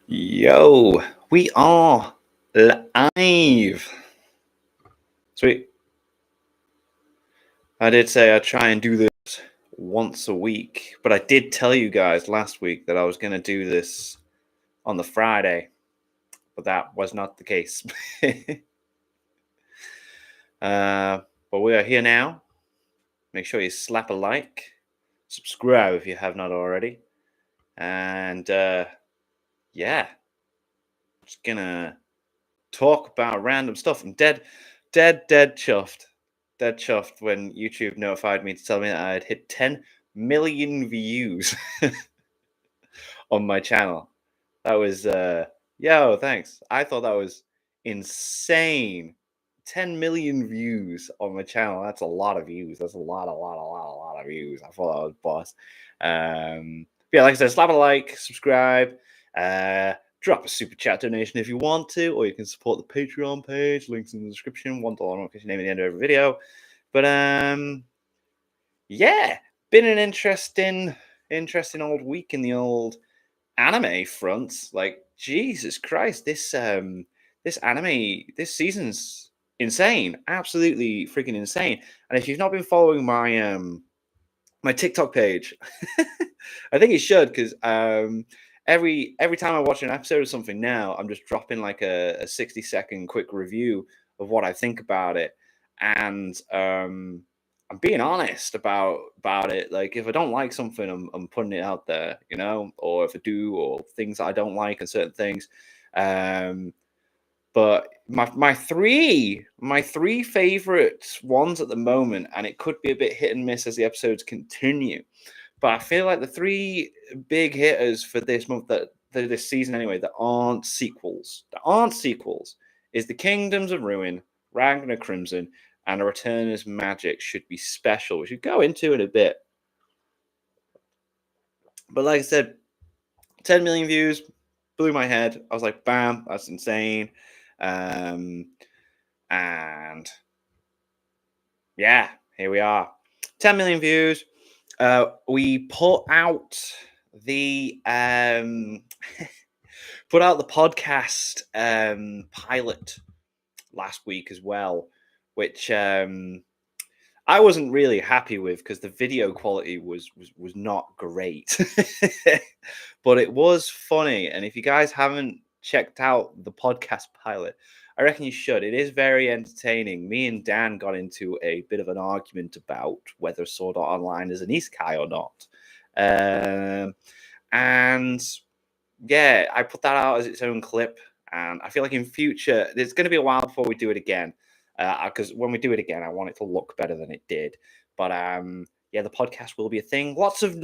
Yo, we are live. Sweet. I did say I'd try and do this once a week, but I did tell you guys last week that I was going to do this on the Friday, but that was not the case. But we are here now. Make sure you slap a like, subscribe if you have not already, and yeah, just gonna talk about random stuff. I'm dead chuffed. Dead chuffed when YouTube notified me to tell me that I had hit 10 million views on my channel. That was thanks. I thought that was insane. 10 million views on my channel. That's a lot of views. That's a lot of views. I thought that was boss. Yeah, like I said, slap a like, subscribe, drop a super chat donation if you want to, or you can support the Patreon page. Links in the description. $1 notification name at the end of every video. But yeah, been an interesting old week in the old anime front. Like, Jesus Christ, this anime this season's insane, absolutely freaking insane. And if you've not been following my my TikTok page, I think you should, because every time I watch an episode of something now, I'm just dropping like a 60-second quick review of what I think about it, and I'm being honest about it. Like, if I don't like something, I'm putting it out there, or if I do, or things that I don't like and certain things. But my three favorite ones at the moment, and it could be a bit hit and miss as the episodes continue. But I feel like the three big hitters for this month, that this season anyway, that aren't sequels, is the Kingdoms of Ruin, Ragnar Crimson, and A Return as Magic should be special. We should go into it a bit. But like I said, 10 million views, blew my head. I was like, bam, that's insane. And yeah, here we are. 10 million views. We put out the podcast pilot last week as well, which I wasn't really happy with, because the video quality was not great. But it was funny, and if you guys haven't checked out the podcast pilot, I reckon you should. It is very entertaining. Me and Dan got into a bit of an argument about whether Sword Art Online is an isekai or not. And yeah, I put that out as its own clip, and I feel like in future, there's going to be a while before we do it again, because when we do it again, I want it to look better than it did. But yeah, the podcast will be a thing. Lots of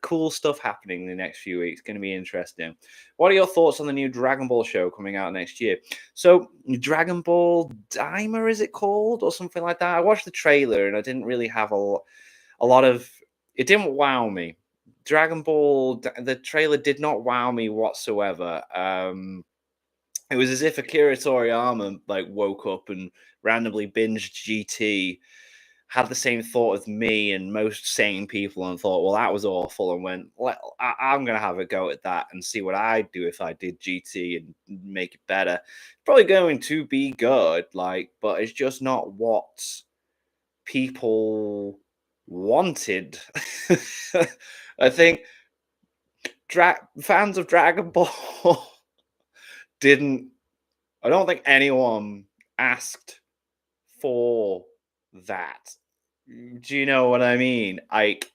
cool stuff happening in the next few weeks. Going to be interesting. What are your thoughts on the new Dragon Ball show coming out next year? So, Dragon Ball Daima, is it called, or something like that? I watched the trailer and I didn't really have a lot of. It didn't wow me. Dragon Ball, the trailer did not wow me whatsoever. It was as if Akira Toriyama like woke up and randomly binged GT, had the same thought as me and most sane people, and thought, well, that was awful, and went, I'm going to have a go at that and see what I'd do if I did GT and make it better. Probably going to be good, but it's just not what people wanted. I think fans of Dragon Ball didn't. I don't think anyone asked for that. Do you know what I mean? Like,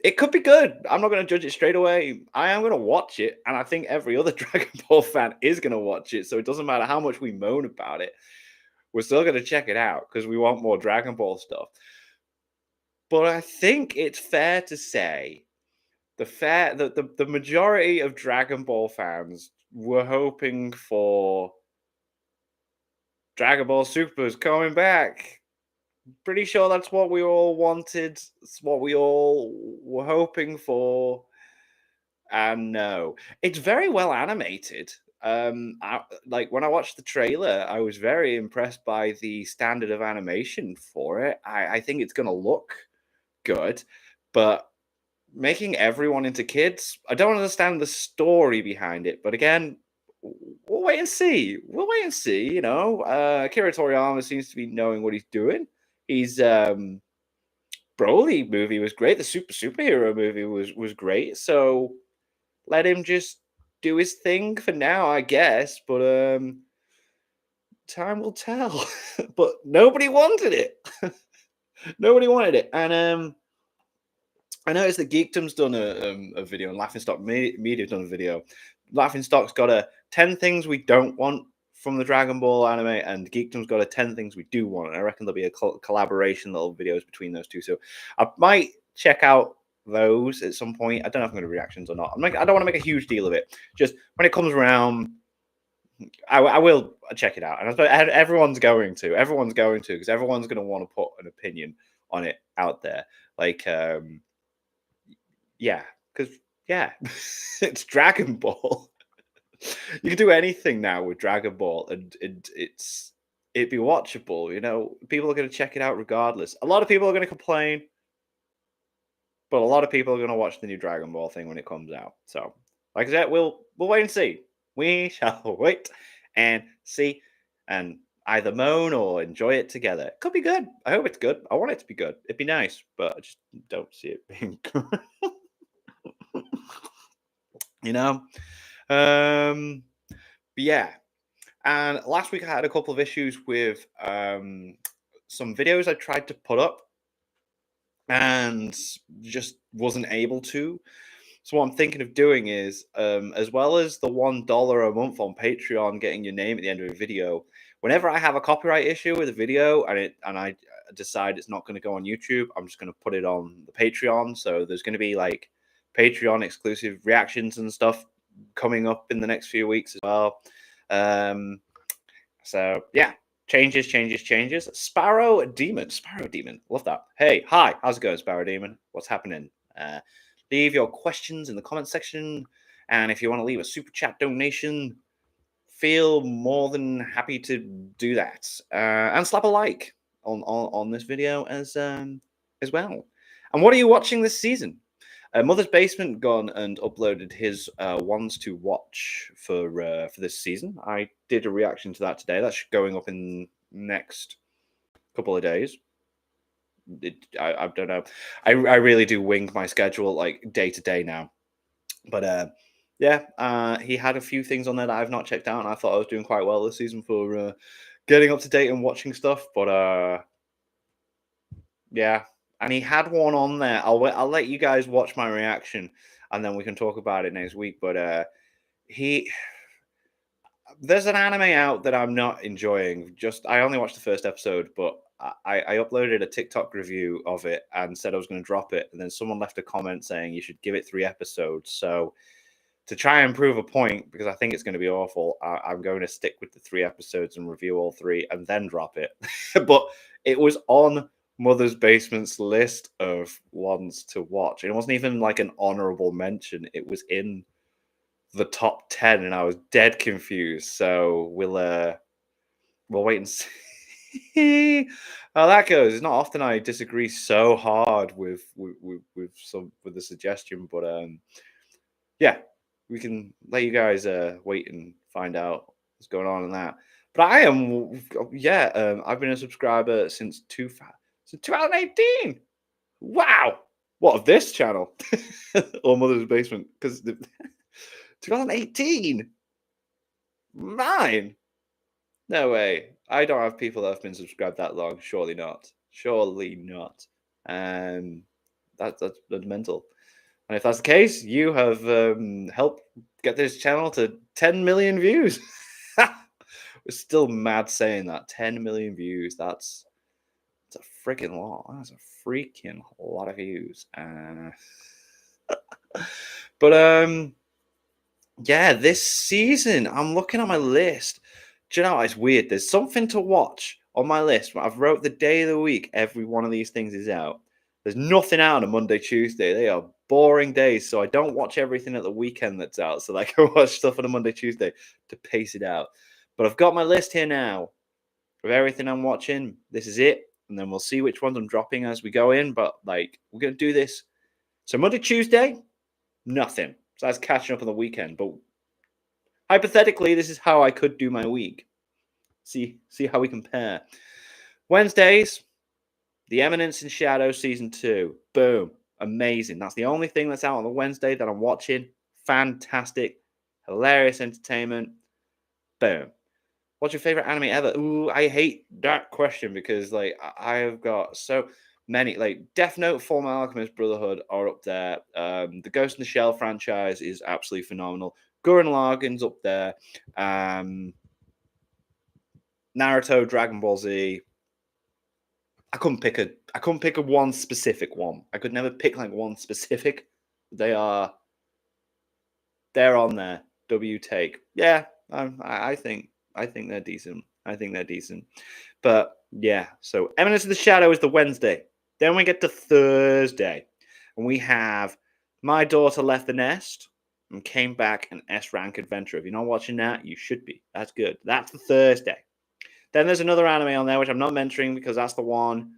it could be good. I'm not going to judge it straight away. I am going to watch it, and I think every other Dragon Ball fan is going to watch it. So it doesn't matter how much we moan about it. We're still going to check it out because we want more Dragon Ball stuff. But I think it's fair to say the majority of Dragon Ball fans were hoping for Dragon Ball Super's coming back. Pretty sure that's what we all wanted. It's what we all were hoping for. And no, it's very well animated. Like, when I watched the trailer, I was very impressed by the standard of animation for it. I think it's going to look good, but making everyone into kids. I don't understand the story behind it, but again, we'll wait and see. We'll wait and see. Akira Toriyama seems to be knowing what he's doing. He's Broly movie was great. The superhero movie was great. So let him just do his thing for now, I guess. But time will tell. But nobody wanted it. Nobody wanted it, and I noticed that Geekdom's done a video, and Laughingstock Media's done a video. Laughingstock's got a 10 things we don't want from the Dragon Ball anime, and Geekdom's got a 10 things we do want. And I reckon there'll be a collaboration little videos between those two. So I might check out those at some point. I don't know if I'm going to reactions or not. I don't want to make a huge deal of it. Just when it comes around, I will check it out. And I suppose everyone's going to, because everyone's going to want to put an opinion on it out there. Like, yeah, because it's Dragon Ball. You can do anything now with Dragon Ball, and it'd be watchable. People are going to check it out regardless. A lot of people are going to complain, but a lot of people are going to watch the new Dragon Ball thing when it comes out. So, like I said, we'll wait and see. We shall wait and see, and either moan or enjoy it together. It could be good. I hope it's good. I want it to be good. It'd be nice, but I just don't see it being good. But yeah. And last week I had a couple of issues with some videos I tried to put up and just wasn't able to. So what I'm thinking of doing is, as well as the $1 a month on Patreon, getting your name at the end of a video, whenever I have a copyright issue with a video and I decide it's not going to go on YouTube, I'm just going to put it on the Patreon. So there's going to be like Patreon exclusive reactions and stuff coming up in the next few weeks as well. So yeah, changes. Sparrow Demon, love that. Hey, hi, how's it going, Sparrow Demon? What's happening? Leave your questions in the comment section, and if you want to leave a super chat donation, feel more than happy to do that. And slap a like on this video as well. And what are you watching this season? Mother's Basement gone and uploaded his ones to watch for this season. I did a reaction to that today. That's going up in next couple of days. I don't know. I really do wing my schedule like day to day now. But he had a few things on there that I've not checked out, and I thought I was doing quite well this season for getting up to date and watching stuff. But yeah. And he had one on there. I'll let you guys watch my reaction, and then we can talk about it next week. But there's an anime out that I'm not enjoying. I only watched the first episode, but I uploaded a TikTok review of it and said I was going to drop it, and then someone left a comment saying you should give it 3 episodes. So to try and prove a point, because I think it's going to be awful, I'm going to stick with the 3 episodes and review all 3 and then drop it. But it was on Mother's Basement's list of ones to watch. It wasn't even like an honorable mention. It was in the top 10, and I was dead confused. So we'll wait and see how that goes. It's not often I disagree so hard with the suggestion, but yeah, we can let you guys wait and find out what's going on in that. But I am, I've been a subscriber since 2018. Wow. What, of this channel? Or Mother's Basement? Because 2018? Mine? No way. I don't have people that have been subscribed that long. Surely not. That's mental. And if that's the case, you have helped get this channel to 10 million views. We're still mad saying that. 10 million views. That's a freaking lot. That's a freaking lot of views. But yeah, this season, I'm looking at my list. Do you know, it's weird. There's something to watch on my list. I've wrote the day of the week. Every one of these things is out. There's nothing out on a Monday, Tuesday. They are boring days. So I don't watch everything at the weekend that's out. So I can watch stuff on a Monday, Tuesday to pace it out. But I've got my list here now of everything I'm watching. This is it. And then we'll see which ones I'm dropping as we go in. But like, we're going to do this So Monday, Tuesday, nothing. So that's catching up on the weekend. But hypothetically, this is how I could do my week. See how we compare. Wednesdays, The Eminence in Shadow Season 2. Boom. Amazing. That's the only thing that's out on the Wednesday that I'm watching. Fantastic. Hilarious entertainment. Boom. What's your favorite anime ever? Ooh, I hate that question because I've got so many. Like Death Note, Full Metal Alchemist Brotherhood are up there. The Ghost in the Shell franchise is absolutely phenomenal. Gurren Lagann's up there. Naruto, Dragon Ball Z. I couldn't pick a one specific one. I could never pick like one specific. They're on there. W take. Yeah, I think they're decent. I think they're decent. But yeah, so Eminence of the Shadow is the Wednesday. Then we get to Thursday. And we have My Daughter Left the Nest and Came Back, an S rank adventure. If you're not watching that, you should be. That's good. That's the Thursday. Then there's another anime on there, which I'm not mentioning because that's the one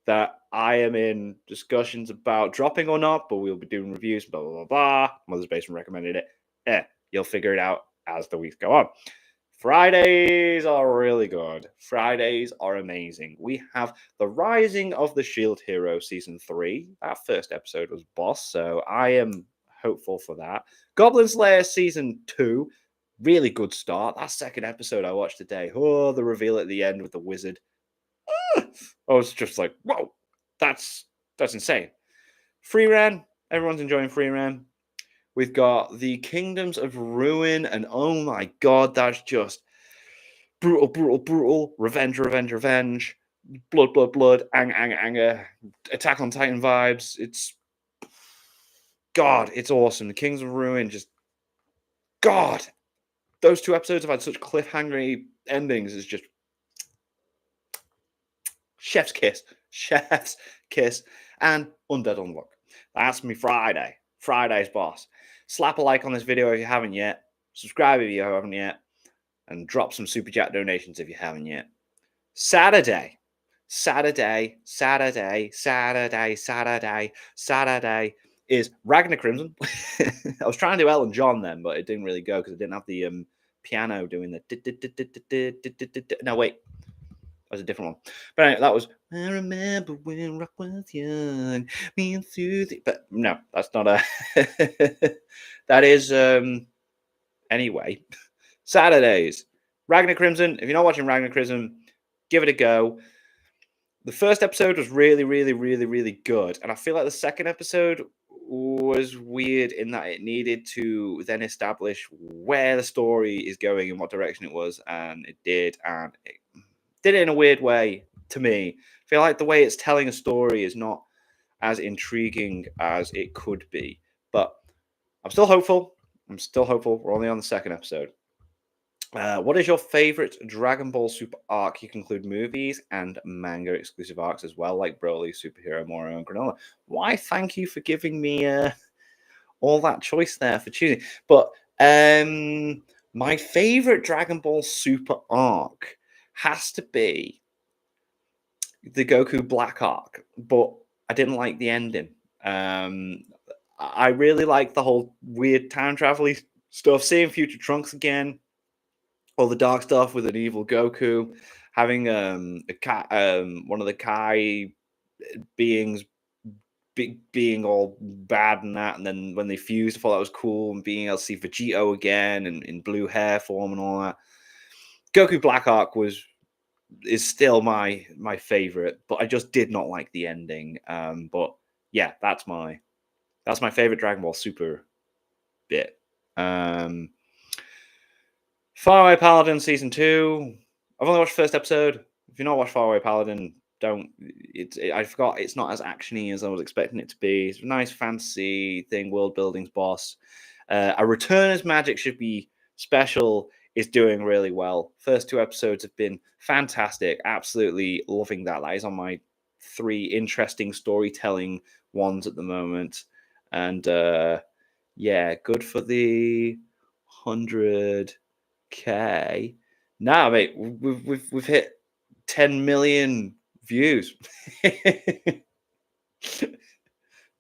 that I am in discussions about dropping or not, but we'll be doing reviews, blah, blah, blah, blah. Mother's Basement recommended it. You'll figure it out as the weeks go on. Fridays are really good. Fridays are amazing. We have The Rising of the Shield Hero Season 3. That first episode was boss, so I am hopeful for that. Goblin Slayer Season 2. Really good start. That second episode I watched today. Oh, the reveal at the end with the wizard. I was just like, whoa, that's insane. Frieren. Everyone's enjoying Frieren. We've got the Kingdoms of Ruin, and oh my god, that's just brutal, brutal, brutal. Revenge, revenge, revenge. Blood, blood, blood. Anger. Attack on Titan vibes. It's awesome. The Kings of Ruin, just God. Those two episodes have had such cliffhangery endings. It's just chef's kiss. Chef's kiss. And Undead Unluck. That's me Friday. Friday's boss. Slap a like on this video if you haven't yet. Subscribe if you haven't yet. And drop some Super Chat donations if you haven't yet. Saturday is Ragnar Crimson. I was trying to do Elton John then, but it didn't really go because I didn't have the piano doing the. No, wait. That was a different one. But anyway, that was I remember when rock was young, me and Susie. But no, that's not a. That is anyway. Saturdays. Ragnar Crimson. If you're not watching Ragnar Crimson, give it a go. The first episode was really, really, really, really good. And I feel like the second episode was weird in that it needed to then establish where the story is going and what direction it was. And it did. And it did it in a weird way to me. I feel like the way it's telling a story is not as intriguing as it could be. But I'm still hopeful. We're only on the second episode. What is your favorite Dragon Ball Super arc? You can include movies and manga exclusive arcs as well, like Broly, Superhero, Moro, and Granola. Why? Thank you for giving me all that choice there for choosing. But my favorite Dragon Ball Super arc has to be the Goku Black arc, but I didn't like the ending. I really like the whole weird time travel stuff, seeing Future Trunks again. All the dark stuff with an evil Goku, having one of the Kai beings being all bad and that, and then when they fused, I thought that was cool, and being able to see Vegito again and in blue hair form and all that. Goku Black Arc is still my favorite, but I just did not like the ending. But yeah, that's my favorite Dragon Ball Super bit. Faraway Paladin Season 2. I've only watched the first episode. If you've not watched Faraway Paladin, don't. I forgot it's not as actiony as I was expecting it to be. It's a nice fantasy thing, world building's boss. A Return as Magic Should Be Special is doing really well. First two episodes have been fantastic. Absolutely loving that. That is on my 3 interesting storytelling ones at the moment. And yeah, good for the 100K. Nah, mate, we've hit 10 million views.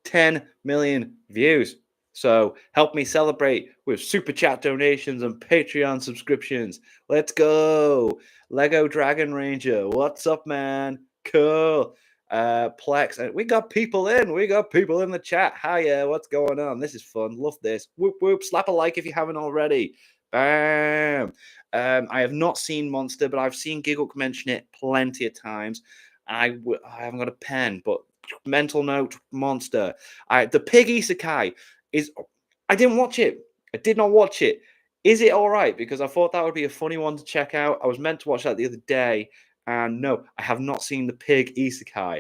10 million views. So help me celebrate with super chat donations and Patreon subscriptions. Let's go. Lego Dragon Ranger. What's up, man? Cool. Plex. We got people in. We got people in the chat. Hiya. What's going on? This is fun. Love this. Whoop, whoop. Slap a like if you haven't already. Bam. I have not seen Monster, but I've seen Giggle mention it plenty of times. I haven't got a pen, but mental note, Monster. The Pig Isekai is. I didn't watch it. I did not watch it. Is it all right? Because I thought that would be a funny one to check out. I was meant to watch that the other day, and no, I have not seen the Pig Isekai.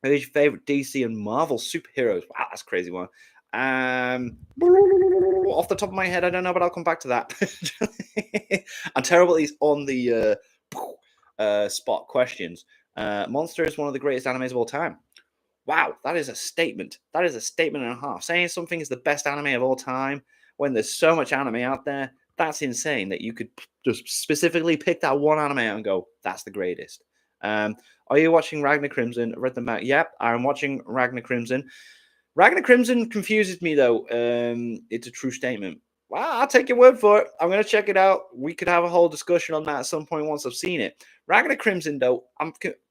Who's your favorite DC and Marvel superheroes? Wow, that's a crazy one. Off the top of my head, I don't know, but I'll come back to that. I'm terrible at these on the spot questions. Monster is one of the greatest animes of all time. Wow, that is a statement. That is a statement and a half. Saying something is the best anime of all time when there's so much anime out there, that's insane that you could just specifically pick that one anime out and go, that's the greatest. Are you watching Ragnar Crimson? Read them out. Yep, I'm watching Ragnar Crimson. Ragnar Crimson confuses me, though. It's a true statement. Well, I'll take your word for it. I'm going to check it out. We could have a whole discussion on that at some point once I've seen it. Ragnar Crimson, though,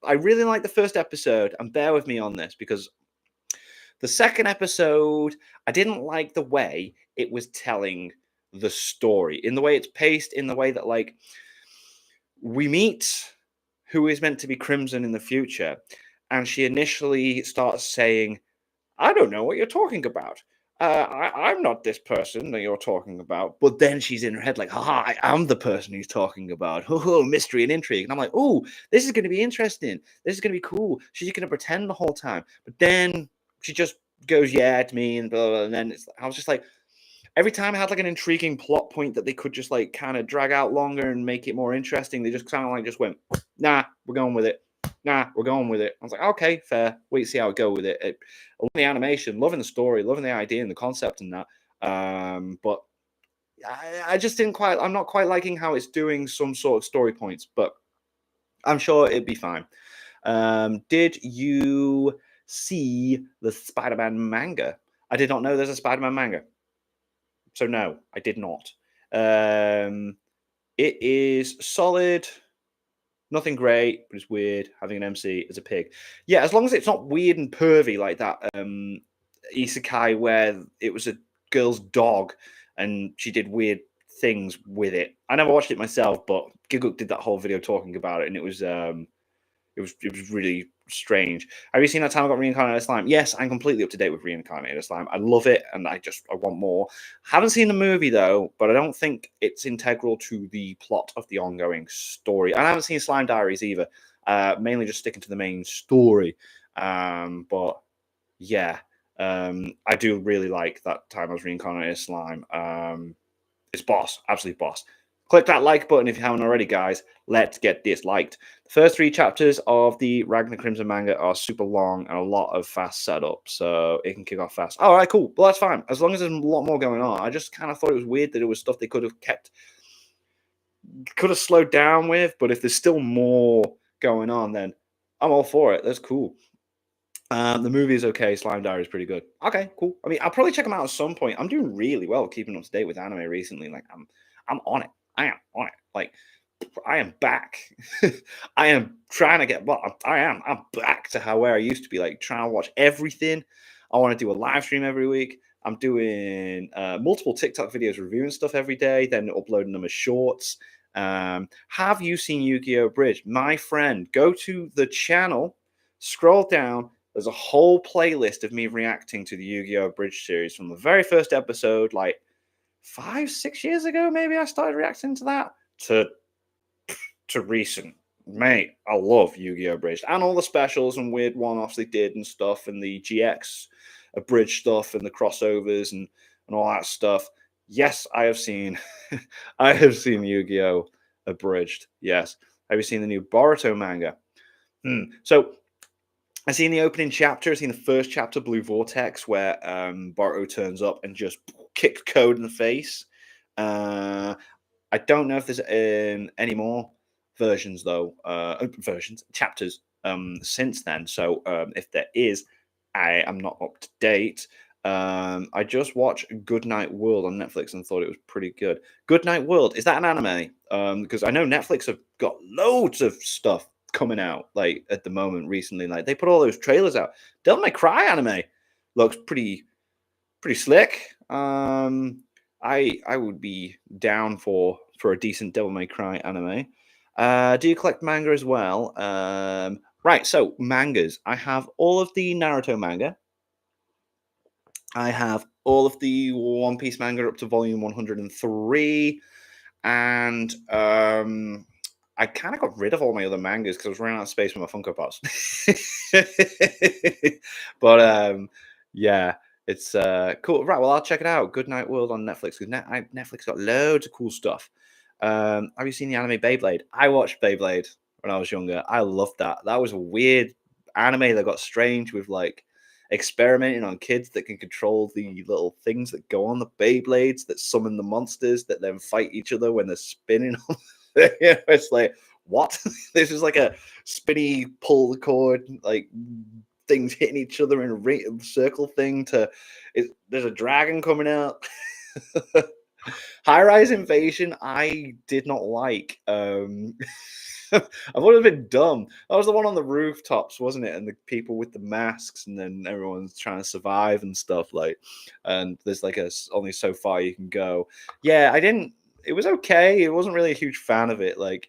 I really like the first episode, and bear with me on this, because the second episode, I didn't like the way it was telling the story, in the way it's paced, in the way that, like, we meet who is meant to be Crimson in the future, and she initially starts saying, I don't know what you're talking about. I'm not this person that you're talking about. But then she's in her head like, haha, I am the person he's talking about. Oh, mystery and intrigue. And I'm like, oh, this is going to be interesting. This is going to be cool. She's going to pretend the whole time. But then she just goes, yeah, to me, and blah, blah, blah. And then I was just like, every time I had like an intriguing plot point that they could just like kind of drag out longer and make it more interesting, they just kind of like just went, nah, we're going with it. Nah, we're going with it. I was like, okay, fair. Wait, see how it go with it. Loving the animation, loving the story, loving the idea and the concept and that. But I just didn't quite. I'm not quite liking how it's doing some sort of story points, but I'm sure it'd be fine. Did you see the Spider-Man manga? I did not know there's a Spider-Man manga. So no, I did not. It is solid. Nothing great, but it's weird having an MC as a pig. Yeah, as long as it's not weird and pervy like that isekai where it was a girl's dog and she did weird things with it. I never watched it myself, but Giguk did that whole video talking about it, and it was really strange. Have you seen that time I got reincarnated slime? Yes, I'm completely up to date with reincarnated slime. I love it, and I want more. Haven't seen the movie though, but I don't think it's integral to the plot of the ongoing story. And I haven't seen Slime Diaries either. Mainly just sticking to the main story. But yeah, I do really like that time I was reincarnated slime. It's boss, absolute boss. Click that like button if you haven't already, guys. Let's get this liked. The first 3 chapters of the Ragnar Crimson manga are super long and a lot of fast setup, so it can kick off fast. All right, cool. Well, that's fine. As long as there's a lot more going on. I just kind of thought it was weird that it was stuff they could have slowed down with, but if there's still more going on, then I'm all for it. That's cool. The movie is okay. Slime Diary is pretty good. Okay, cool. I mean, I'll probably check them out at some point. I'm doing really well keeping up to date with anime recently. Like, I'm on it. I am on it. Like, I am back. I am trying to get. Well, I'm back to where I used to be. Like, trying to watch everything. I want to do a live stream every week. I'm doing multiple TikTok videos reviewing stuff every day, then uploading them as shorts. Have you seen Yu-Gi-Oh! Bridge? My friend, go to the channel, scroll down. There's a whole playlist of me reacting to the Yu-Gi-Oh! Bridge series from the very first episode, like 5-6 years ago, maybe I started reacting to that, to recent. Mate, I love Yu-Gi-Oh! Bridge and all the specials and weird one-offs they did and stuff, and the GX Abridged stuff and the crossovers and all that stuff. Yes, I have seen I have seen Yu-Gi-Oh! Abridged. Yes. Have you seen the new Boruto manga? So I've seen the opening chapter. I've seen the first chapter, Blue Vortex, where Boruto turns up and just kicks Code in the face. I don't know if there's any more versions, though. Chapters since then. So if there is, I am not up to date. I just watched Good Night World on Netflix and thought it was pretty good. Good Night World, is that an anime? Because I know Netflix have got loads of stuff coming out like at the moment recently. Like they put all those trailers out. Devil May Cry anime looks pretty slick. I would be down for a decent Devil May Cry anime. Do you collect manga as well? Right, so mangas. I have all of the Naruto manga. I have all of the One Piece manga up to volume 103. And I kind of got rid of all my other mangas because I was running out of space with my Funko Pops. But yeah, it's cool. Right, well, I'll check it out. Good Night World on Netflix because Netflix got loads of cool stuff. Have you seen the anime Beyblade? I watched Beyblade when I was younger. I loved that. That was a weird anime that got strange with like experimenting on kids that can control the little things that go on the Beyblades that summon the monsters that then fight each other when they're spinning. It's like, what? This is like a spinny pull the cord, like things hitting each other in a circle thing. There's a dragon coming out. High Rise Invasion, I did not like. I thought it was a bit dumb. That was the one on the rooftops, wasn't it? And the people with the masks, and then everyone's trying to survive and stuff. Like, and there's like only so far you can go. Yeah, I didn't. It was okay. It wasn't really a huge fan of it. Like,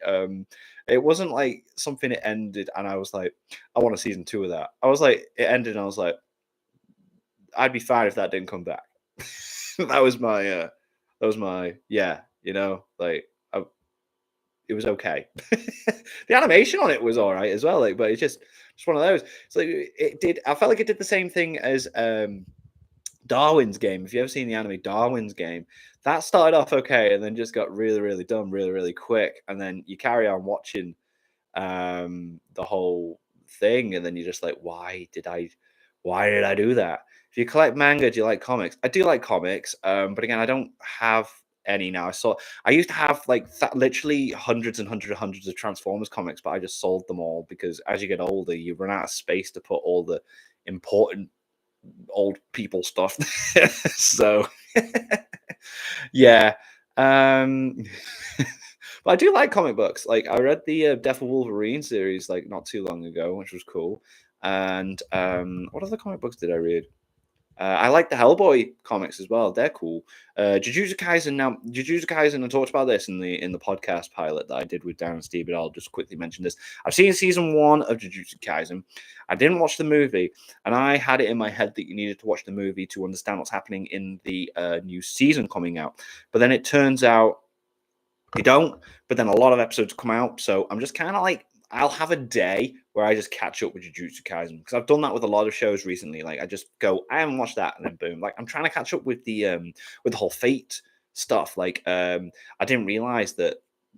it wasn't like something it ended, and I was like, I want a season 2 of that. I was like, it ended, and I was like, I'd be fine if that didn't come back. That was my yeah, like it was okay. The animation on it was all right as well, like, but it's just one of those. So I felt like it did the same thing as Darwin's Game. If you ever seen the anime Darwin's Game, that started off okay and then just got really, really dumb really, really quick. And then you carry on watching the whole thing, and then you're just like, why did I do that? If you collect manga, do you like comics? I do like comics, but again, I don't have any now. I used to have like literally hundreds and hundreds of Transformers comics, but I just sold them all because as you get older, you run out of space to put all the important old people stuff. So yeah. But I do like comic books. Like I read the Death of Wolverine series like not too long ago, which was cool. And what other comic books did I read? I like the Hellboy comics as well. They're cool. Jujutsu Kaisen. I talked about this in the podcast pilot that I did with Darren Steve, but I'll just quickly mention this. I've seen season 1 of Jujutsu Kaisen. I didn't watch the movie, and I had it in my head that you needed to watch the movie to understand what's happening in the new season coming out. But then it turns out you don't. But then a lot of episodes come out, so I'm just kind of like, I'll have a day where I just catch up with Jujutsu Kaisen because I've done that with a lot of shows recently. Like I just go, I haven't watched that, and then boom. Like I'm trying to catch up with the whole Fate stuff. Like I didn't realize that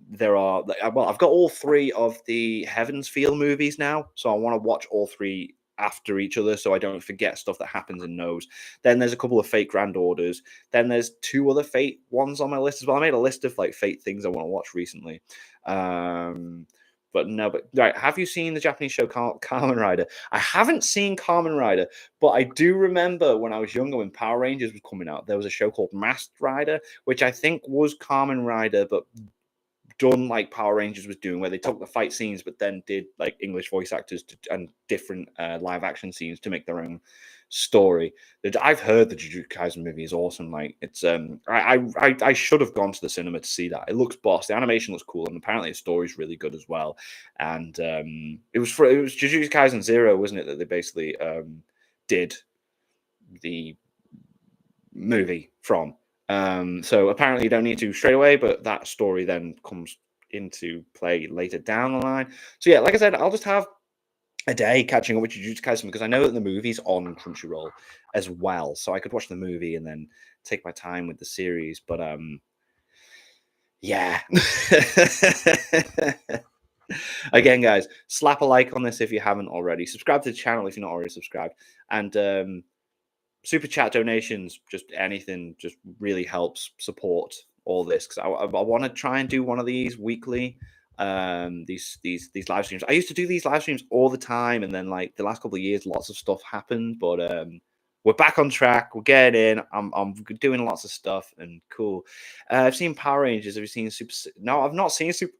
there are. Well, I've got all 3 of the Heaven's Feel movies now, so I want to watch all 3 after each other so I don't forget stuff that happens in those. Then there's a couple of Fate Grand Orders. Then there's 2 other Fate ones on my list as well. I made a list of like Fate things I want to watch recently. But right, have you seen the Japanese show Kamen Rider? I haven't seen Kamen Rider, but I do remember when I was younger, when Power Rangers was coming out, there was a show called Masked Rider, which I think was Kamen Rider, but done like Power Rangers was doing, where they took the fight scenes, but then did like English voice actors and different live action scenes to make their own story. I've heard the Jujutsu Kaisen movie is awesome. Like it's I should have gone to the cinema to see that. It looks boss. The animation looks cool, and apparently the story's really good as well. And it was Jujutsu Kaisen 0, wasn't it? That they basically did the movie from. So apparently you don't need to straight away, but that story then comes into play later down the line. So yeah, like I said, I'll just have a day catching up with Jujutsu Kaisen because I know that the movie's on Crunchyroll as well, so I could watch the movie and then take my time with the series. But yeah. Again, guys, slap a like on this if you haven't already. Subscribe to the channel if you're not already subscribed, and super chat donations, just anything, just really helps support all this because I want to try and do one of these weekly. these live streams. I used to do these live streams all the time, and then like the last couple of years, lots of stuff happened. But we're back on track. We're getting in. I'm doing lots of stuff and cool. I've seen Power Rangers. Have you seen Super? No, I've not seen Super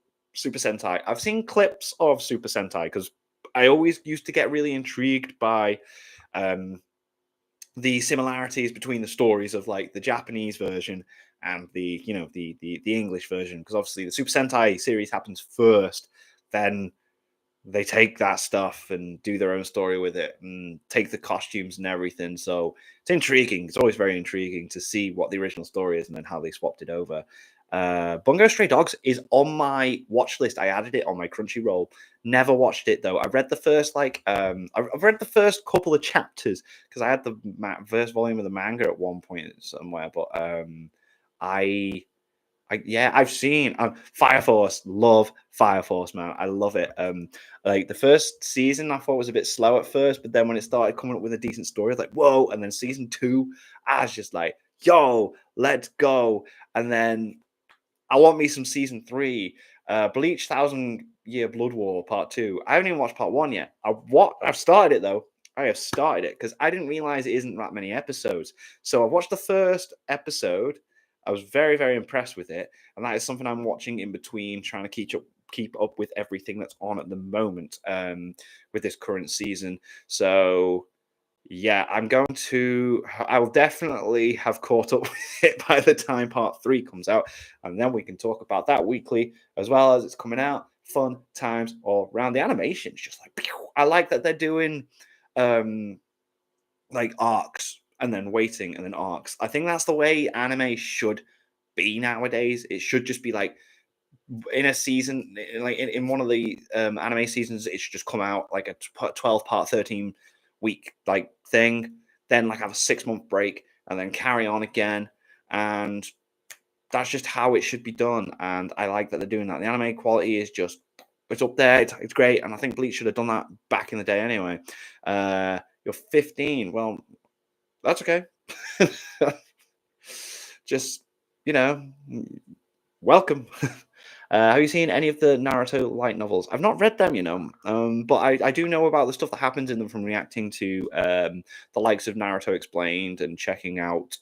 Sentai. I've seen clips of Super Sentai because I always used to get really intrigued by the similarities between the stories of like the Japanese version and the the English version, because obviously the Super Sentai series happens first, then they take that stuff and do their own story with it and take the costumes and everything. So it's intriguing. It's always very intriguing to see what the original story is and then how they swapped it over. Bungo Stray Dogs is on my watch list. I added it on my Crunchyroll. Never watched it though. I read the first I've read the first couple of chapters because I had the first volume of the manga at one point somewhere. But I've seen Fire Force. Love Fire Force, man. I love it. Like the first season, I thought was a bit slow at first, but then when it started coming up with a decent story, I was like, whoa! And then season 2, I was just like, yo, let's go! And then I want me some season 3. Bleach Thousand Year Blood War Part 2. I haven't even watched Part 1 yet. I've started it though. I have started it because I didn't realize it isn't that many episodes. So I watched the first episode. I was very, very impressed with it, and that is something I'm watching in between, trying to keep up with everything that's on at the moment with this current season. So yeah, I will definitely have caught up with it by the time part 3 comes out, and then we can talk about that weekly as well as it's coming out. Fun times all around. The animation's just like, pew! I like that they're doing like arcs and then waiting and then arcs. I think that's the way anime should be nowadays. It should just be like in a season, like in one of the anime seasons, it should just come out like a 12 part, 13 week like thing, then like have a 6-month break and then carry on again. And that's just how it should be done. And I like that they're doing that. The anime quality is just, it's up there. It's great. And I think Bleach should have done that back in the day anyway. You're 15. Well, that's okay. Just, welcome. Have you seen any of the Naruto light novels? I've not read them, but I do know about the stuff that happens in them from reacting to the likes of Naruto Explained and checking out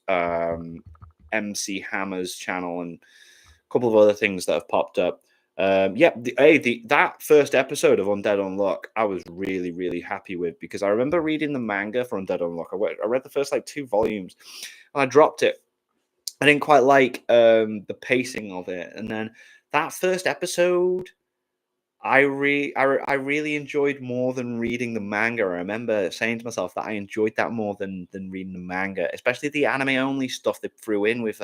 MC Hammer's channel and a couple of other things that have popped up. That first episode of Undead Unluck, I was really, really happy with, because I remember reading the manga for Undead Unluck. I read the first like 2 volumes and I dropped it. I didn't quite like the pacing of it, and then that first episode, I really enjoyed more than reading the manga. I remember saying to myself that I enjoyed that more than reading the manga, especially the anime only stuff they threw in with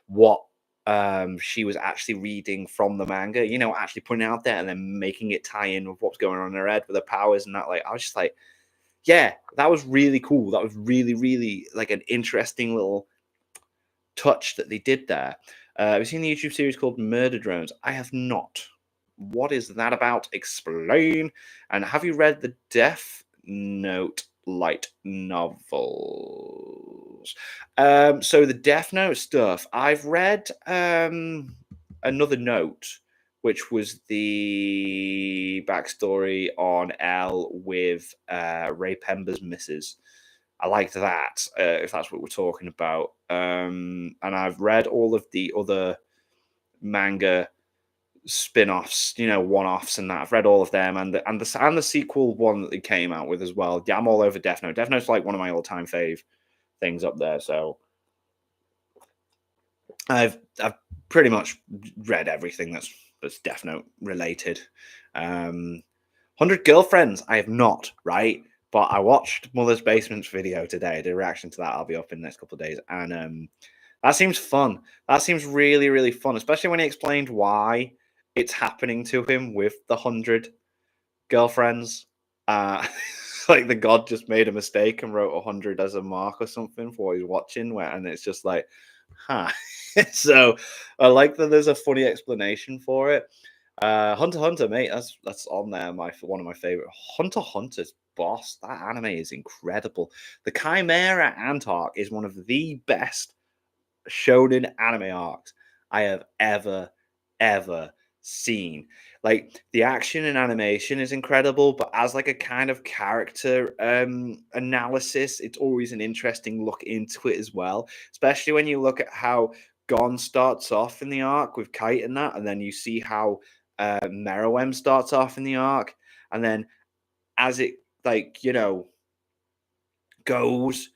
what she was actually reading from the manga. Actually putting it out there and then making it tie in with what's going on in her head with her powers and that. Like, I was just like, yeah, that was really cool. That was really, really like an interesting little touch that they did there. Have you seen the YouTube series called Murder Drones? I have not. What is that about? Explain. And have you read the Death Note light novels? So the Death Note stuff, I've read Another Note, which was the backstory on L with Ray Pember's missus. I liked that, if that's what we're talking about. And I've read all of the other manga spin-offs, one-offs and that. I've read all of them and the sequel one that they came out with as well. Yeah, I'm all over Death Note. Death Note's like one of my all-time fave things up there. So I've pretty much read everything that's Death Note related. 100 Girlfriends, I have not, right? But I watched Mother's Basement's video today. The reaction to that, I'll be up in the next couple of days. And that seems fun. That seems really, really fun, especially when he explained why it's happening to him with the 100 girlfriends. Like the god just made a mistake and wrote 100 as a mark or something for what he's watching. And it's just like, huh. So I like that there's a funny explanation for it. Hunter x Hunter, mate, that's on there. One of my favorite. Hunter x Hunter's boss. That anime is incredible. The Chimera Ant arc is one of the best shonen anime arcs I have ever seen. Like the action and animation is incredible, but as like a kind of character analysis, it's always an interesting look into it as well. Especially when you look at how Gon starts off in the arc with Kite and that, and then you see how Meruem starts off in the arc, and then as it like goes,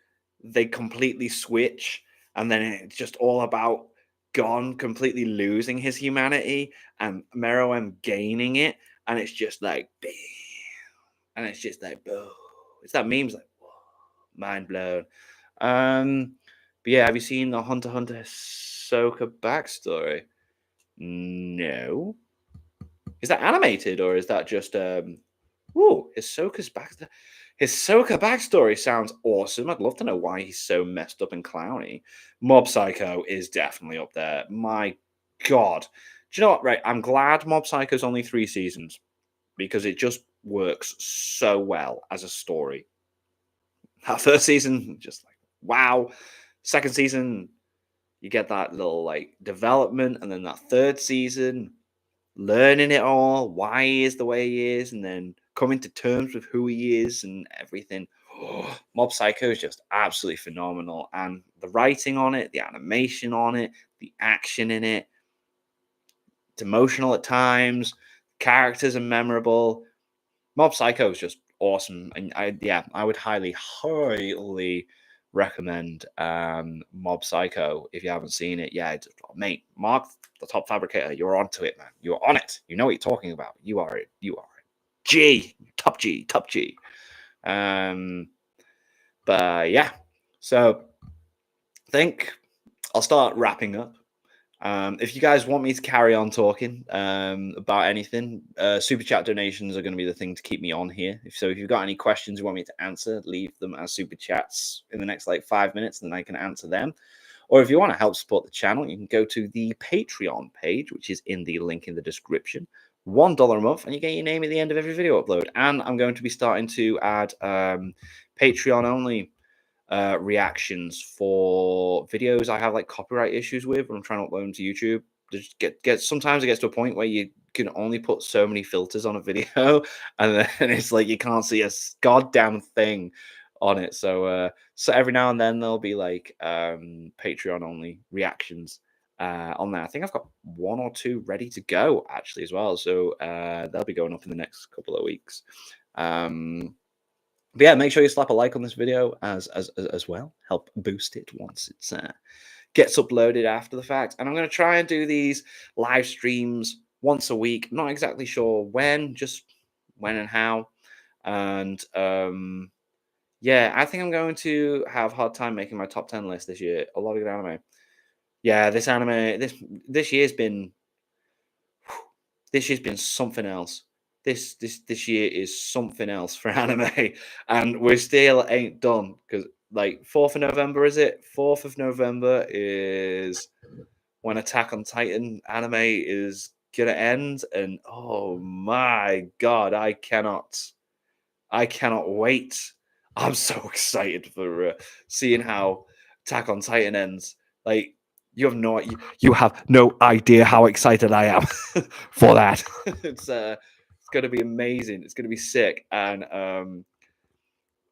they completely switch, and then it's just all about Gon completely losing his humanity and Meruem gaining it, and it's just like bam, and it's just like boom. It's that meme's like whoa, mind blown. But yeah, have you seen the Hunter x Hunter Hisoka backstory? No. Is that animated or is that just Hisoka's Hisoka backstory sounds awesome. I'd love to know why he's so messed up and clowny. Mob Psycho is definitely up there. My God. Do you know what? Right. I'm glad Mob Psycho's only 3 seasons because it just works so well as a story. That first season, just like, wow. Second season, you get that little like development. And then that third season, learning it all, why he is the way he is, and then coming to terms with who he is and everything. Mob Psycho is just absolutely phenomenal. And the writing on it, the animation on it, the action in it, it's emotional at times, characters are memorable. Mob Psycho is just awesome. And I would highly recommend Mob Psycho if you haven't seen it. Yeah, mate, Mark the Top Fabricator, you're onto it, man. You're on it. You know what you're talking about. You are it. G, top G, top G. But yeah, so I think I'll start wrapping up. If you guys want me to carry on talking about anything, super chat donations are going to be the thing to keep me on here. If you've got any questions you want me to answer, leave them as super chats in the next like 5 minutes, and then I can answer them. Or if you want to help support the channel, you can go to the Patreon page, which is in the link in the description. $1 a month, and you get your name at the end of every video upload. And I'm going to be starting to add Patreon only reactions for videos I have like copyright issues with when I'm trying to upload them to YouTube. Just sometimes it gets to a point where you can only put so many filters on a video, and then it's like you can't see a goddamn thing on it. So every now and then there'll be like Patreon only reactions on there. I think I've got 1 or 2 ready to go actually as well. So they'll be going up in the next couple of weeks. But yeah, make sure you slap a like on this video as well. Help boost it once it's gets uploaded after the fact. And I'm going to try and do these live streams once a week. Not exactly sure when, just when and how. And yeah, I think I'm going to have a hard time making my top 10 list this year. A lot of good anime. Yeah, this year's been something else. This year is something else for anime, and we still ain't done because like 4th of November is it? 4th of November is when Attack on Titan anime is gonna end, and oh my God, I cannot wait. I'm so excited for seeing how Attack on Titan ends. Like you have no idea how excited I am for that. It's going to be amazing. It's going to be sick. And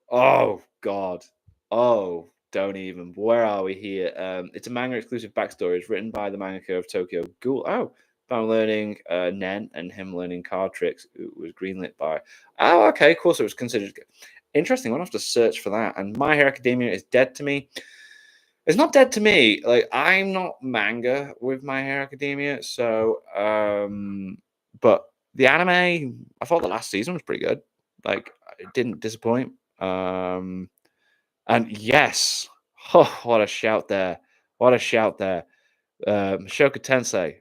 oh God, oh don't even. Where are we here? It's a manga exclusive backstory. It's written by the mangaka of Tokyo Ghoul. Oh, about learning Nen and him learning card tricks. It was greenlit by. Oh, okay, cool. So it was considered interesting. I'll have to search for that. And My Hero Academia is dead to me. It's not dead to me. Like I'm not manga with My Hero Academia, so but the anime, I thought the last season was pretty good. Like it didn't disappoint. And yes, oh, what a shout there! What a shout there! Shoka Tensei.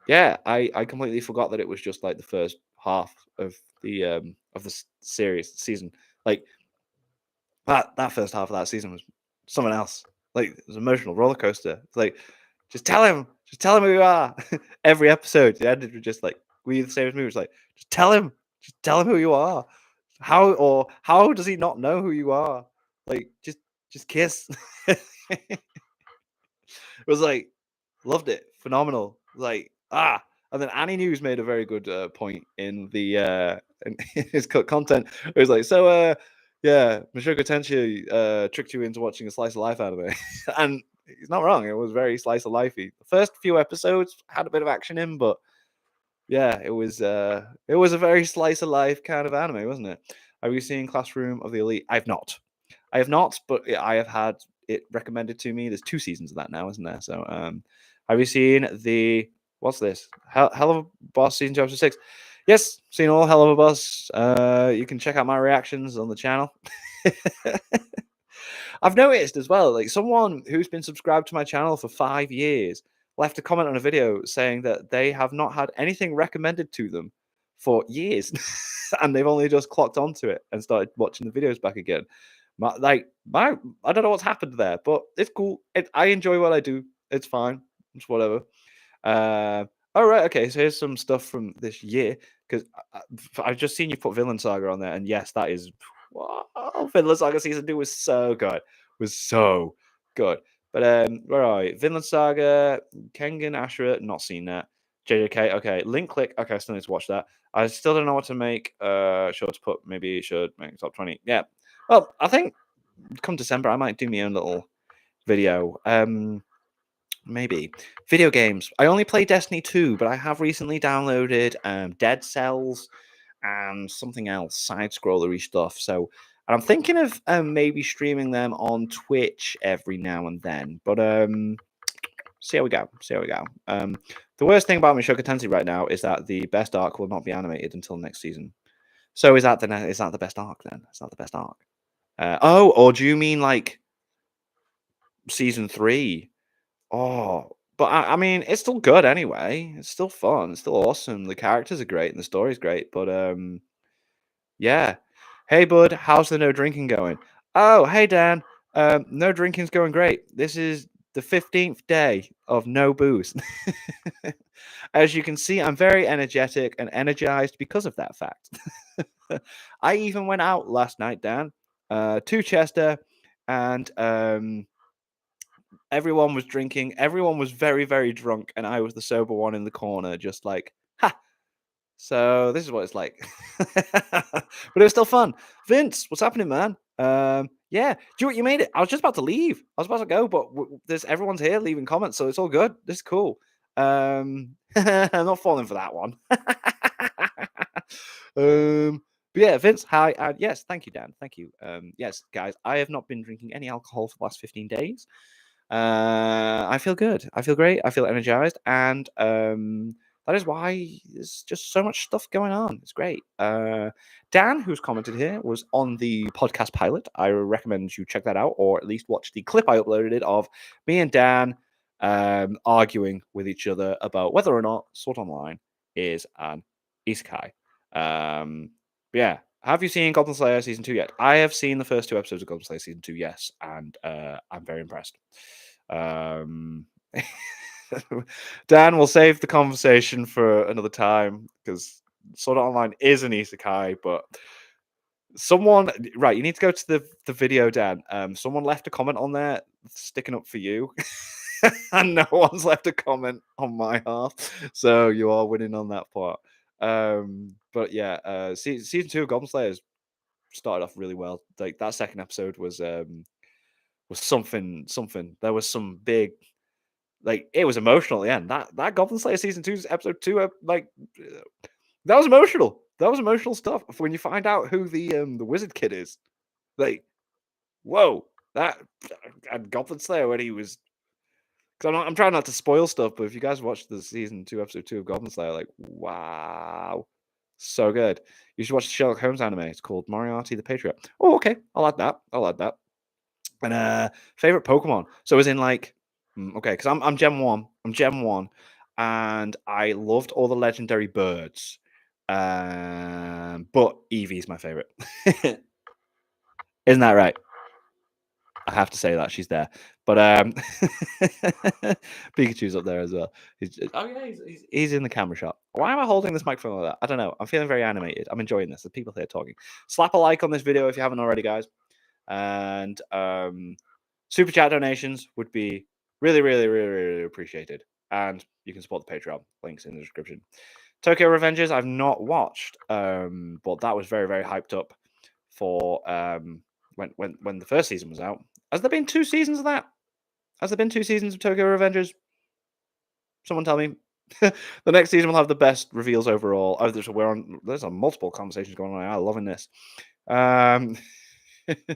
Yeah, I completely forgot that it was just like the first half of the season. Like that first half of that season was something else. Like it was an emotional roller coaster. It's like just tell him who you are. Every episode, the ended with just like we the same as me. It's like just tell him who you are. How does he not know who you are? Like just kiss. It was like loved it, phenomenal. Like And then Annie News made a very good point in the in his content. It was like, so yeah, Mushoku Tensei tricked you into watching a slice of life anime, and he's not wrong. It was very slice of lifey. The first few episodes had a bit of action in, but yeah, it was a very slice of life kind of anime, wasn't it? Have you seen Classroom of the Elite? I have not, but I have had it recommended to me. There's 2 seasons of that now, isn't there? So, have you seen the what's this? Hell of a Boss season 2 episode 6? Yes, seen all Hell of a Boss. You can check out my reactions on the channel. I've noticed as well, like someone who's been subscribed to my channel for 5 years left a comment on a video saying that they have not had anything recommended to them for years, and they've only just clocked onto it and started watching the videos back again. I don't know what's happened there, but it's cool. I enjoy what I do. It's fine. It's whatever. All right, okay. So here's some stuff from this year because I've just seen you put Villain Saga on there, and yes, that is wow. Vinland Saga season 2 was so good. Was so good. But where are we? Vinland Saga, Kengan Ashura, not seen that. JJK, okay. Link Click, okay, I still need to watch that. I still don't know what to make. Sure to put, maybe should make top 20. Yeah. Well, I think come December I might do my own little video. Maybe video games. I only play Destiny 2, but I have recently downloaded Dead Cells and something else, side scrollery stuff. So, and I'm thinking of maybe streaming them on Twitch every now and then. But see how we go. See how we go. The worst thing about Mushoku Tensei right now is that the best arc will not be animated until next season. So is that the best arc then? Is that the best arc? Oh, or do you mean like season 3? Oh, but I mean, it's still good anyway. It's still fun. It's still awesome. The characters are great and the story's great. But yeah. Hey, bud, how's the no drinking going? Oh, hey, Dan. No drinking's going great. This is the 15th day of no booze. As you can see, I'm very energetic and energized because of that fact. I even went out last night, Dan, to Chester, and everyone was drinking. Everyone was very, very drunk, and I was the sober one in the corner, just like, ha. So this is what it's like. But it was still fun. Vince, what's happening, man? Yeah, do you know what you made it? I was just about to leave. I was about to go, but there's everyone's here leaving comments, so it's all good. This is cool. I'm not falling for that one. But yeah, Vince, hi. Yes, thank you, Dan. Thank you. Yes, guys, I have not been drinking any alcohol for the last 15 days. I feel good. I feel great. I feel energized, and that is why there's just so much stuff going on. It's great. Dan, who's commented here, was on the podcast pilot. I recommend you check that out, or at least watch the clip I uploaded it of me and Dan arguing with each other about whether or not Sword Online is an isekai. But yeah, have you seen Goblin Slayer season 2 yet? I have seen the first 2 episodes of Goblin Slayer season 2, yes, and I'm very impressed. Dan will save the conversation for another time because Sword Art Online is an isekai, but someone right, you need to go to the video, Dan. Someone left a comment on there sticking up for you. And no one's left a comment on my half, so you are winning on that part. But yeah, season 2 of Goblin Slayers started off really well. Like that second episode was something. There was some big, like it was emotional at the end. That Goblin Slayer season 2's episode 2, that was emotional. That was emotional stuff. When you find out who the wizard kid is, like, whoa, that and Goblin Slayer when he was. Because I'm trying not to spoil stuff, but if you guys watch the season 2, episode 2 of Goblin Slayer, like, wow, so good. You should watch the Sherlock Holmes anime. It's called Moriarty the Patriot. Oh, okay, I'll add that. And favorite Pokemon. So as in like, okay, because I'm Gen 1. I'm Gen 1, and I loved all the legendary birds. But Eevee's my favorite. Isn't that right? I have to say that she's there, but Pikachu's up there as well. He's in the camera shot. Why am I holding this microphone like that? I don't know. I'm feeling very animated. I'm enjoying this. The people here talking. Slap a like on this video if you haven't already, guys. And super chat donations would be really, really, really, really appreciated. and you can support the Patreon. Links in the description. Tokyo Revengers, I've not watched, but that was very, very hyped up for when the first season was out. Has there been 2 seasons of that? Has there been 2 seasons of Tokyo Revengers? Someone tell me. The next season will have the best reveals overall. Oh, there's multiple conversations going on. I'm loving this.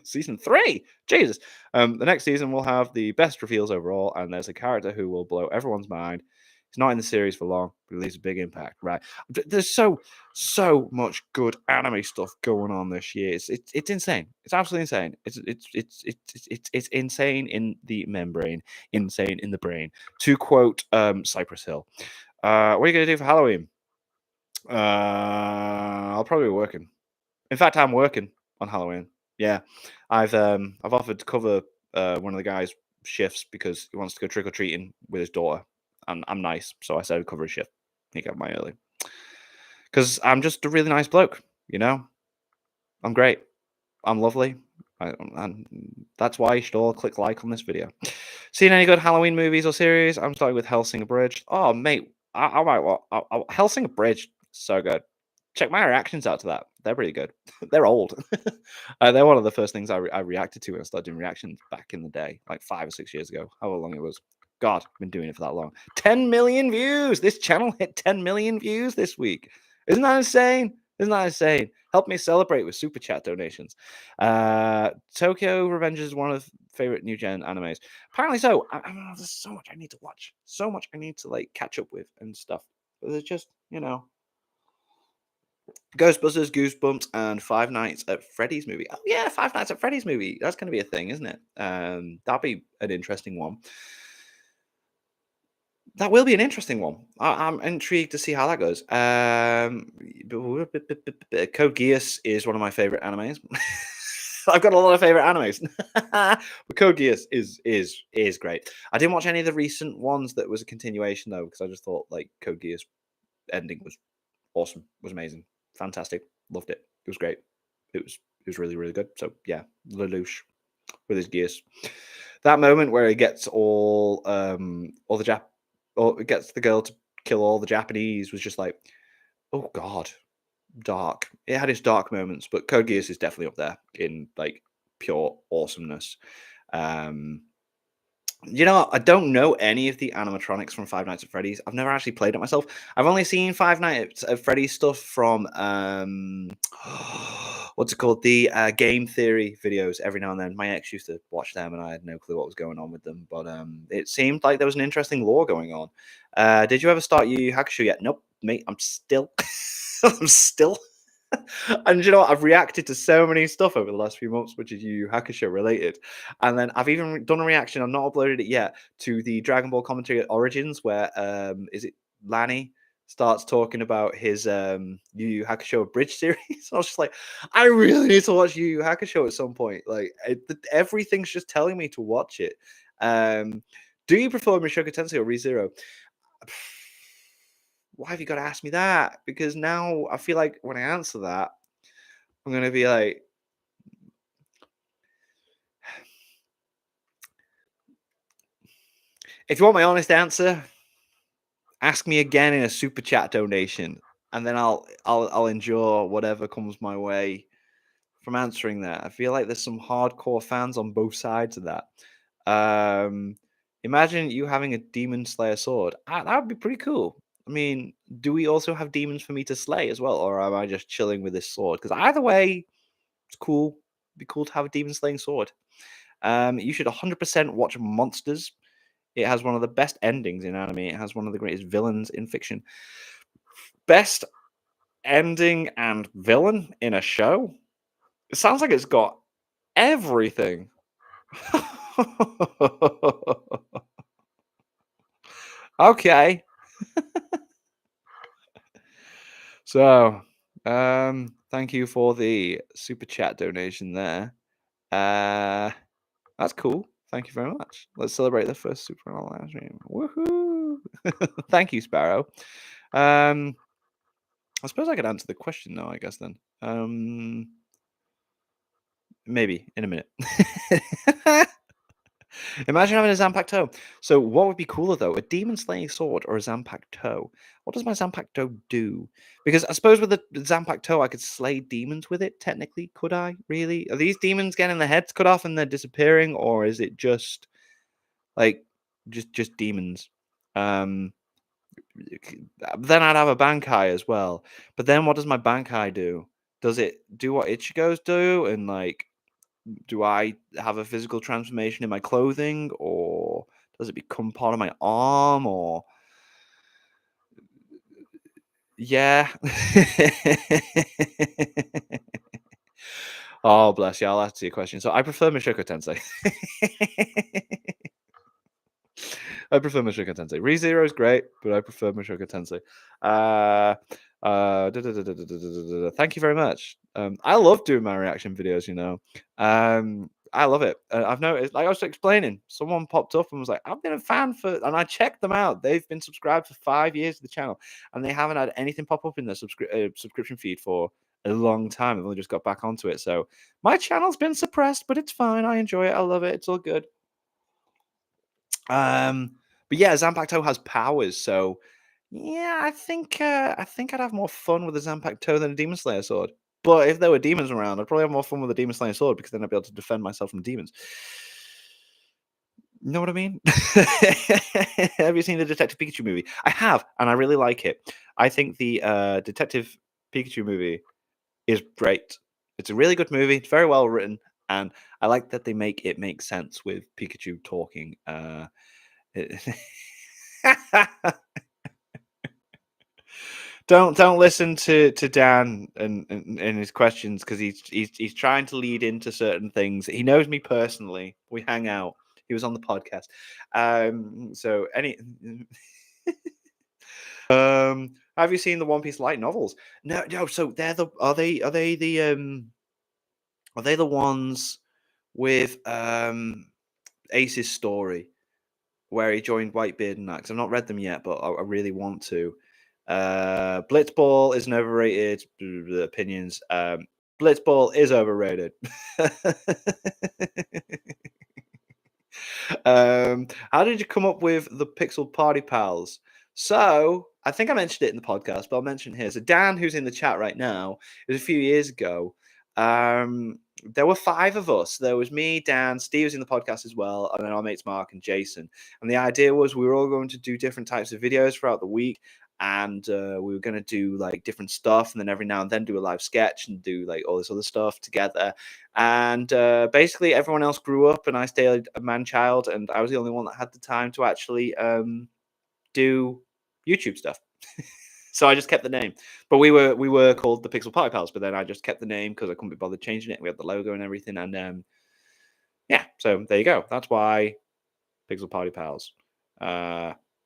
Season 3, Jesus. The next season will have the best reveals overall, and there's a character who will blow everyone's mind. He's not in the series for long, but he leaves a big impact. Right? There's so much good anime stuff going on this year. It's insane. It's absolutely insane. It's insane in the membrane, insane in the brain. To quote Cypress Hill. What are you gonna do for Halloween? I'll probably be working. In fact, I'm working on Halloween. Yeah, I've offered to cover one of the guys' shifts because he wants to go trick or treating with his daughter, and I'm nice, so I said I'd cover his shift. He got my early because I'm just a really nice bloke. You know, I'm great. I'm lovely, and that's why you should all click like on this video. Seen any good Halloween movies or series? I'm starting with Hellsinger Bridge. Oh, mate, I might what Hellsinger Bridge, so good. Check my reactions out to that. They're pretty good. They're old. They're one of the first things I reacted to when I started doing reactions back in the day, like 5 or 6 years ago. However long it was. God, I've been doing it for that long. 10 million views. This channel hit 10 million views this week. Isn't that insane? Isn't that insane? Help me celebrate with super chat donations. Tokyo Revengers is one of the favorite new gen animes. Apparently so. I don't know, there's so much I need to watch. So much I need to like catch up with and stuff. But there's just, you know, Ghostbusters, Goosebumps, and Five Nights at Freddy's movie. Oh yeah, Five Nights at Freddy's movie. That's going to be a thing, isn't it? That'll be an interesting one. That will be an interesting one. I'm intrigued to see how that goes. Code Geass is one of my favorite animes. I've got a lot of favorite animes, but Code Geass is great. I didn't watch any of the recent ones that was a continuation though, because I just thought like Code Geass ending was awesome, was amazing, fantastic, loved it. It was great. It was really, really good. So yeah, Lelouch with his gears. That moment where he gets all the or gets the girl to kill all the Japanese was just like, oh god, dark. It had its dark moments, but Code Geass is definitely up there in like pure awesomeness. You know, I don't know any of the animatronics from Five Nights at Freddy's. I've never actually played it myself. I've only seen Five Nights at Freddy's stuff from what's it called? The Game Theory videos every now and then. My ex used to watch them, and I had no clue what was going on with them. But it seemed like there was an interesting lore going on. Did you ever start Yu Yu Hakusho yet? Nope, mate. I'm still, I'm still. And you know what? I've reacted to so many stuff over the last few months, which is Yu Yu Hakusho related. And then I've even done a reaction. I've not uploaded it yet to the Dragon Ball commentary at Origins, where is it Lanny starts talking about his Yu Yu Hakusho bridge series. I was just like, I really need to watch Yu Yu Hakusho at some point. Like everything's just telling me to watch it. Do you prefer Mushoku Tensei or ReZero? Why have you got to ask me that? Because now I feel like when I answer that, I'm going to be like, if you want my honest answer, ask me again in a super chat donation, and then I'll endure whatever comes my way from answering that. I feel like there's some hardcore fans on both sides of that. Imagine you having a Demon Slayer sword. That would be pretty cool. I mean, do we also have demons for me to slay as well, or am I just chilling with this sword? Because either way, it's cool. It'd be cool to have a demon slaying sword. You should 100% watch Monsters. It has one of the best endings in anime. It has one of the greatest villains in fiction. Best ending and villain in a show? It sounds like it's got everything. Okay. So, thank you for the super chat donation there. That's cool. Thank you very much. Let's celebrate the first super live stream. Woohoo! Thank you, Sparrow. I suppose I could answer the question now, I guess then. Maybe in a minute. Imagine having a Zanpakuto. So what would be cooler though, a demon slaying sword or a Zanpakuto? What does my Zanpakuto do? Because I suppose with the Zanpakuto I could slay demons with it. Technically, could I? Really? Are these demons getting their heads cut off and they're disappearing, or is it just like just demons? Um, then I'd have a Bankai as well. But then what does my Bankai do? Does it do what Ichigo's do and like do I have a physical transformation in my clothing, or does it become part of my arm, or yeah. Oh, bless you. I'll answer your question. So I prefer Mushoku Tensei. I prefer Mushoku Tensei. ReZero is great, but I prefer Mushoku Tensei. Thank you very much. I love doing my reaction videos, you know. I love it. I've noticed, like I was explaining, someone popped up and was like, I've been a fan for, and I checked them out. They've been subscribed for 5 years to the channel, and they haven't had anything pop up in their subscription feed for a long time. I've only just got back onto it. So my channel's been suppressed, but it's fine. I enjoy it. I love it. It's all good. But yeah, Zanpakuto has powers, so yeah, I think I'd have more fun with a Zanpakuto than a Demon Slayer sword. But if there were demons around, I'd probably have more fun with a Demon Slayer sword because then I'd be able to defend myself from demons. You know what I mean? Have you seen the Detective Pikachu movie? I have, and I really like it. I think the Detective Pikachu movie is great. It's a really good movie. It's very well written, and I like that they make it make sense with Pikachu talking. Don't listen to Dan and his questions because he's trying to lead into certain things. He knows me personally. We hang out. He was on the podcast. So any have you seen the One Piece light novels? No. So they're the are they the ones with Ace's story where he joined Whitebeard and that? 'Cause I've not read them yet, but I really want to. Blitzball is an overrated opinions. Blitzball is overrated. How did you come up with the Pixel Party Pals? So I think I mentioned it in the podcast, but I'll mention it here. So Dan, who's in the chat right now, it was a few years ago. There were 5 of us. There was me, Dan, Steve was in the podcast as well, and then our mates Mark and Jason. And the idea was we were all going to do different types of videos throughout the week, and we were going to do like different stuff, and then every now and then do a live sketch and do like all this other stuff together. And basically, everyone else grew up, and I stayed a man child, and I was the only one that had the time to actually do YouTube stuff. So I just kept the name. But we were called the Pixel Party Pals, but then I just kept the name because I couldn't be bothered changing it. We had the logo and everything, and yeah, so there you go. That's why Pixel Party Pals.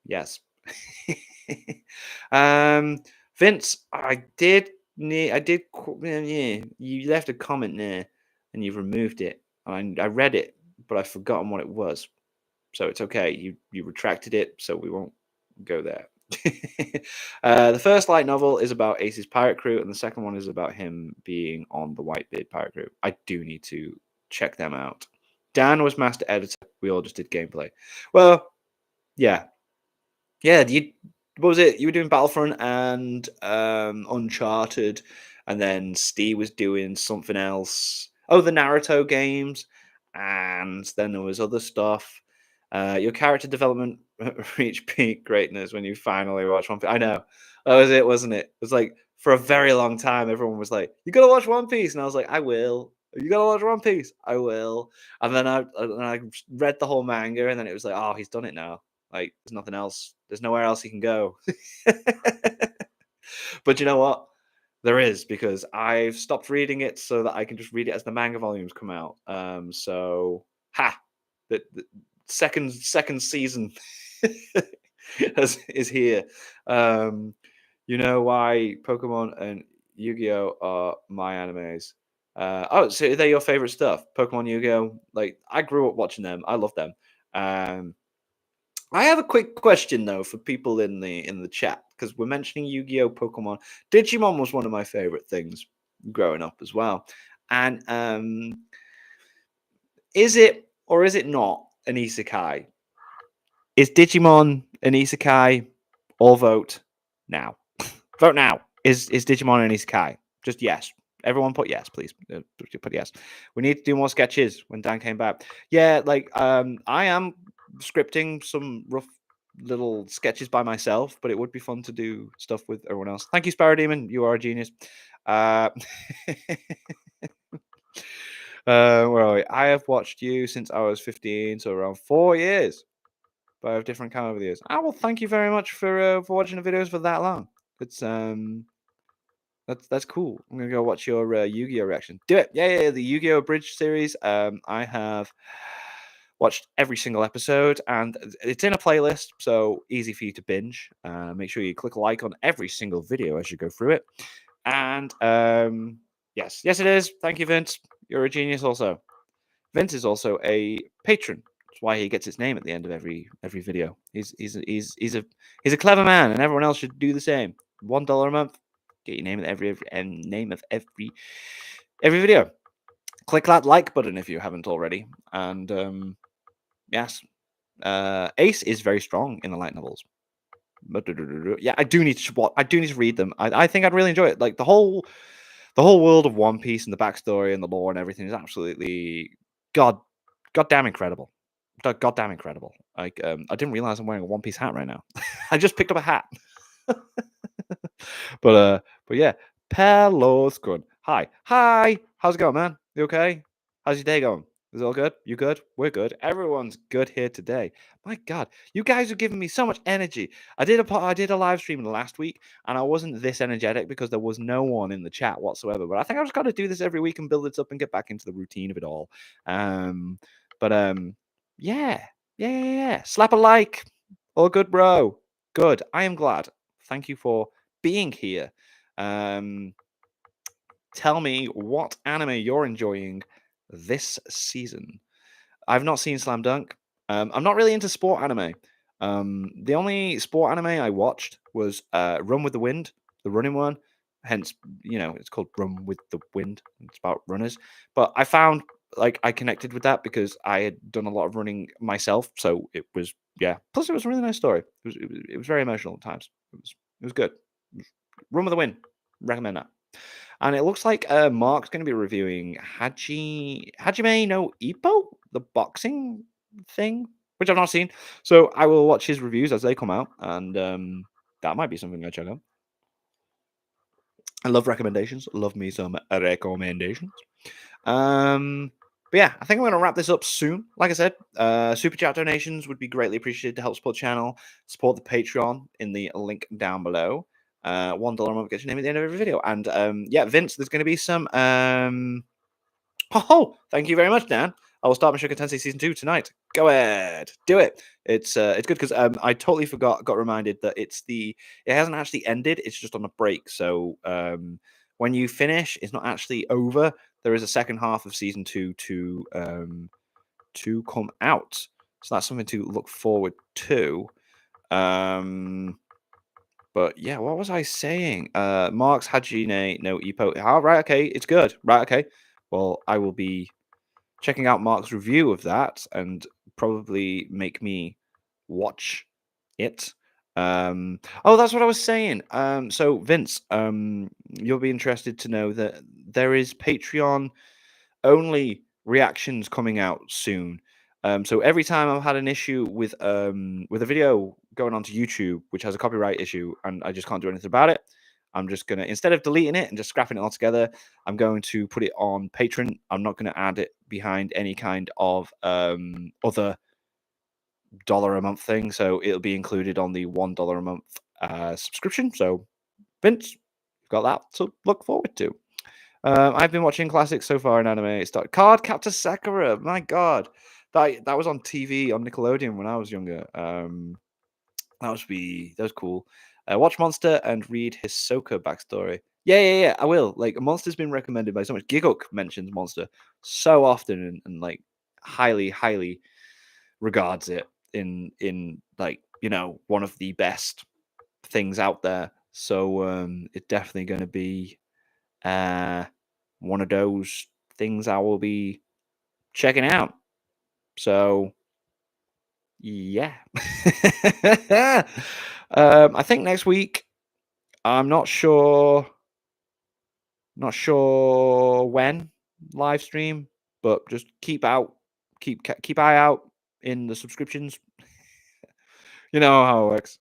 Yes. Vince, yeah, you left a comment there and you've removed it. I read it, but I've forgotten what it was. So it's okay. You retracted it, so we won't go there. The first light novel is about Ace's pirate crew, and the second one is about him being on the Whitebeard pirate crew. I do need to check them out. Dan was master editor. We all just did gameplay. Well, yeah. What was it? You were doing Battlefront and Uncharted, and then Steve was doing something else. Oh, the Naruto games, and then there was other stuff. Your character development reached peak greatness when you finally watch One Piece. I know. That was it, wasn't it? It was like for a very long time, everyone was like, "You gotta watch One Piece," and I was like, "I will." You gotta watch One Piece. I will. And then I read the whole manga, and then it was like, "Oh, he's done it now. Like, there's nothing else. There's nowhere else he can go." But you know what? There is because I've stopped reading it so that I can just read it as the manga volumes come out. So the second season is here. You know why Pokemon and Yu-Gi-Oh are my animes. So they're your favorite stuff? Pokemon, Yu-Gi-Oh. Like I grew up watching them. I love them. I have a quick question though for people in the chat because we're mentioning Yu-Gi-Oh, Pokemon. Digimon was one of my favorite things growing up as well. And is it or is it not an isekai? Is Digimon an isekai? All vote now. Vote now. Is Digimon an isekai? Just yes. Everyone put yes, please. Put yes. We need to do more sketches when Dan came back. Yeah, like I am scripting some rough little sketches by myself, but it would be fun to do stuff with everyone else. Thank you, Sparrow Demon. You are a genius. Where are we? I have watched you since I was 15, so around 4 years. But I have different kind of videos. Well, thank you very much for watching the videos for that long. It's that's cool. I'm gonna go watch your Yu-Gi-Oh reaction. Do it. Yeah. The Yu-Gi-Oh Bridge series. I have watched every single episode, and it's in a playlist, so easy for you to binge. Make sure you click like on every single video as you go through it. And yes, it is. Thank you, Vince. You're a genius. Also, Vince is also a patron. That's why he gets his name at the end of every video. He's a clever man, and everyone else should do the same. $1 a month. Get your name at every name of every video. Click that like button if you haven't already. And yes, Ace is very strong in the light novels. Yeah, I do need to read them. I think I'd really enjoy it. Like the whole world of One Piece and the backstory and the lore and everything is absolutely goddamn incredible. Goddamn incredible. Like I didn't realize I'm wearing a One Piece hat right now. I just picked up a hat. but yeah, Pelos good. Hi. How's it going, man? You okay? How's your day going? Is it all good? You good? We're good. Everyone's good here today. My God, you guys are giving me so much energy. I did a live stream last week, and I wasn't this energetic because there was no one in the chat whatsoever. But I think I just got to do this every week and build it up and get back into the routine of it all. Yeah. Slap a like. All good, bro. Good. I am glad. Thank you for being here. Tell me what anime you're enjoying this season. I've not seen Slam Dunk. I'm not really into sport anime. The only sport anime I watched was Run with the Wind, the running one. Hence, it's called Run with the Wind. It's about runners. But I found like I connected with that because I had done a lot of running myself. So it was Plus, it was a really nice story. It was very emotional at times. It was good. Run with the Wind. Recommend that. And it looks like Mark's going to be reviewing Hajime no Ippo, the boxing thing, which I've not seen. So I will watch his reviews as they come out, and that might be something I check out. I love recommendations. Love me some recommendations. But yeah, I think I'm going to wrap this up soon. Like I said, super chat donations would be greatly appreciated to help support the channel, support the Patreon in the link down below. $1 a month gets your name at the end of every video. And Vince, there's going to be some. Thank you very much, Dan. I will start Mushoku Tensei season 2 tonight. Go ahead, do it. It's good because I totally got reminded that it hasn't actually ended. It's just on a break. So when you finish, it's not actually over. There is a second half of season 2 to come out. So that's something to look forward to. But yeah, what was I saying? Mark's Hajime no Ippo. Oh, right, okay, it's good. Right, okay. Well, I will be checking out Mark's review of that and probably make me watch it. That's what I was saying. So Vince, you'll be interested to know that there is Patreon only reactions coming out soon. So every time I've had an issue with a video going onto YouTube, which has a copyright issue, and I just can't do anything about it, I'm just gonna, instead of deleting it and just scrapping it altogether, I'm going to put it on Patreon. I'm not gonna add it behind any kind of other dollar a month thing. So it'll be included on the $1 a month subscription. So Vince, you've got that to look forward to. I've been watching classics so far in anime. It's Card Captor Sakura. My God, that was on TV on Nickelodeon when I was younger. That was cool. Watch Monster and read Hisoka backstory. Yeah. I will. Like Monster's been recommended by so much. Giguk mentions Monster so often and like highly regards it in like one of the best things out there. So it's definitely going to be one of those things I will be checking out. So yeah. I think next week. I'm not sure. Not sure when live stream, but just keep eye out in the subscriptions. You know how it works.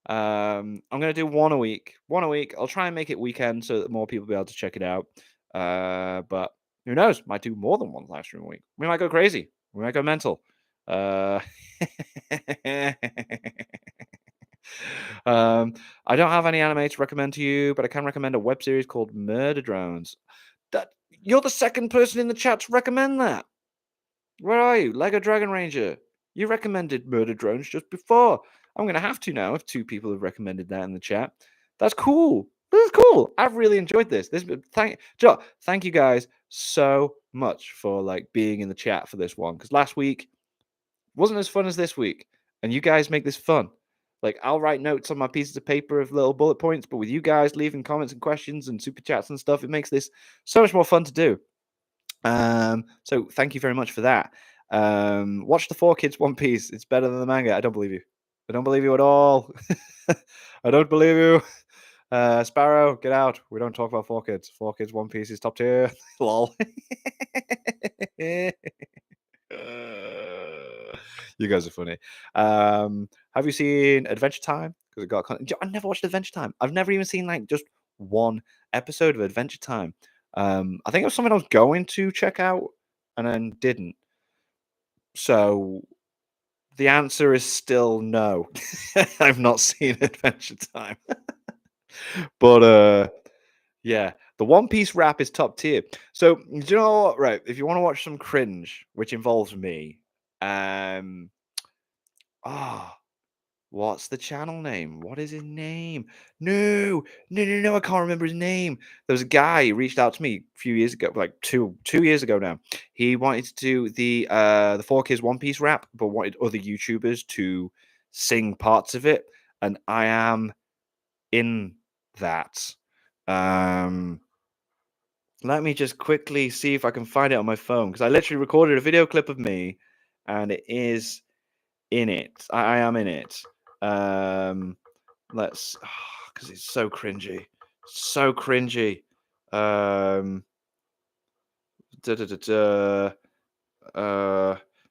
I'm gonna do one a week. One a week. I'll try and make it weekend so that more people will be able to check it out. But who knows? Might do more than one live stream a week. We might go crazy. We might go mental. Uh, I don't have any anime to recommend to you, but I can recommend a web series called Murder Drones. That you're the second person in the chat to recommend that. Where are you, Lego Dragon Ranger? You recommended Murder Drones just before. I'm gonna have to now if two people have recommended that in the chat. That's cool. This is cool. I've really enjoyed this. Thank you guys so much for like being in the chat for this one because last week wasn't as fun as this week, and you guys make this fun. Like I'll write notes on my pieces of paper of little bullet points, but with you guys leaving comments and questions and super chats and stuff, it makes this so much more fun to do. So thank you very much for that. Watch the 4Kids One Piece. It's better than the manga. I don't believe you. I don't believe you at all. I don't believe you. Sparrow, get out. We don't talk about 4Kids. 4Kids One Piece is top tier. Lol. You guys are funny. Have you seen Adventure Time? Because it got. I never watched Adventure Time. I've never even seen like just one episode of Adventure Time. I think it was something I was going to check out and then didn't. So the answer is still no. I've not seen Adventure Time. But yeah, the One Piece rap is top tier. So do you know what? Right, if you want to watch some cringe, which involves me, what's the channel name? What is his name? No, I can't remember his name. There was a guy who reached out to me a few years ago, like two years ago now. He wanted to do the 4Kids One Piece rap, but wanted other YouTubers to sing parts of it, and I am in that. Let me just quickly see if I can find it on my phone because I literally recorded a video clip of me, and it is in it. I am in it. Let's because it's so cringy. So cringy.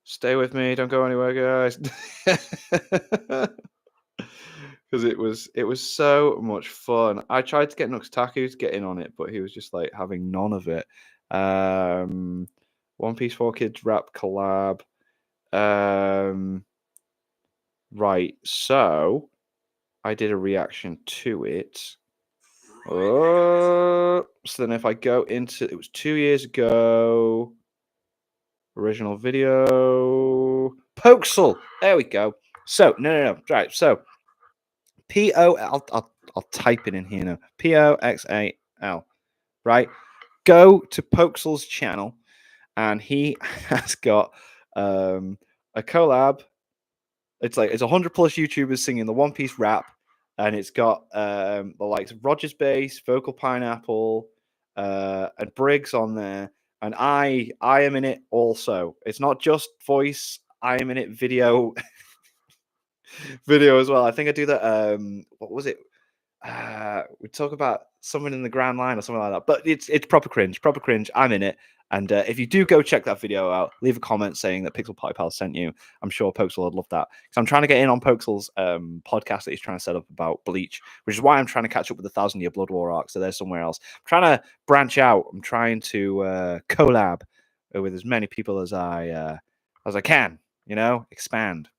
Stay with me, don't go anywhere, guys. Because it was so much fun. I tried to get Nuxtaku to get in on it, but he was just like having none of it. One Piece 4Kids rap collab. Right, so I did a reaction to it. So then if I go into it was 2 years ago. Original video. Pokesel. There we go. So no. Right. So I'll type it in here now. Poxal. Right. Go to Poksel's channel, and he has got a collab. It's 100 plus YouTubers singing the One Piece rap, and it's got the likes of Rogers Bass, Vocal Pineapple, and Briggs on there. And I am in it also. It's not just voice. I am in it video as well. I think I do that. What was it? We talk about someone in the Grand Line or something like that. But it's proper cringe. Proper cringe. I'm in it. And if you do go check that video out, leave a comment saying that Pixel Pie Pal sent you. I'm sure Pokesel would love that. Because I'm trying to get in on Poksel's podcast that he's trying to set up about Bleach, which is why I'm trying to catch up with the 1,000 Year Blood War arc. So there's somewhere else. I'm trying to branch out. I'm trying to collab with as many people as I can. You know, expand.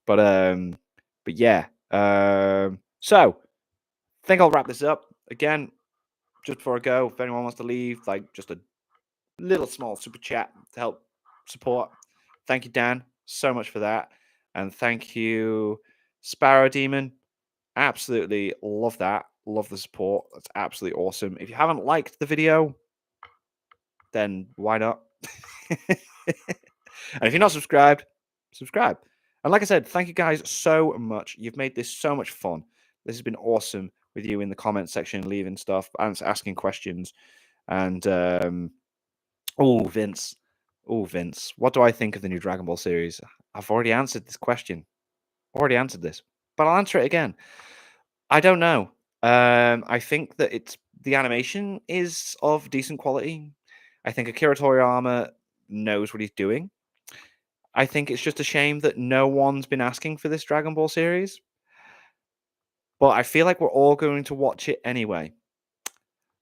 But yeah. So I think I'll wrap this up again. Just before I go, if anyone wants to leave, like just a little small super chat to help support. Thank you, Dan, so much for that. And thank you, Sparrow Demon. Absolutely love that. Love the support. That's absolutely awesome. If you haven't liked the video, then why not? And if you're not subscribed, subscribe. And like I said, thank you guys so much. You've made this so much fun. This has been awesome with you in the comment section, leaving stuff, asking questions. And oh, Vince, Oh, Vince, what do I think of the new Dragon Ball series? I've already answered this question. Already answered this, but I'll answer it again. I don't know. I think that the animation is of decent quality. I think Akira Toriyama knows what he's doing. I think it's just a shame that no one's been asking for this Dragon Ball series, but I feel like we're all going to watch it anyway.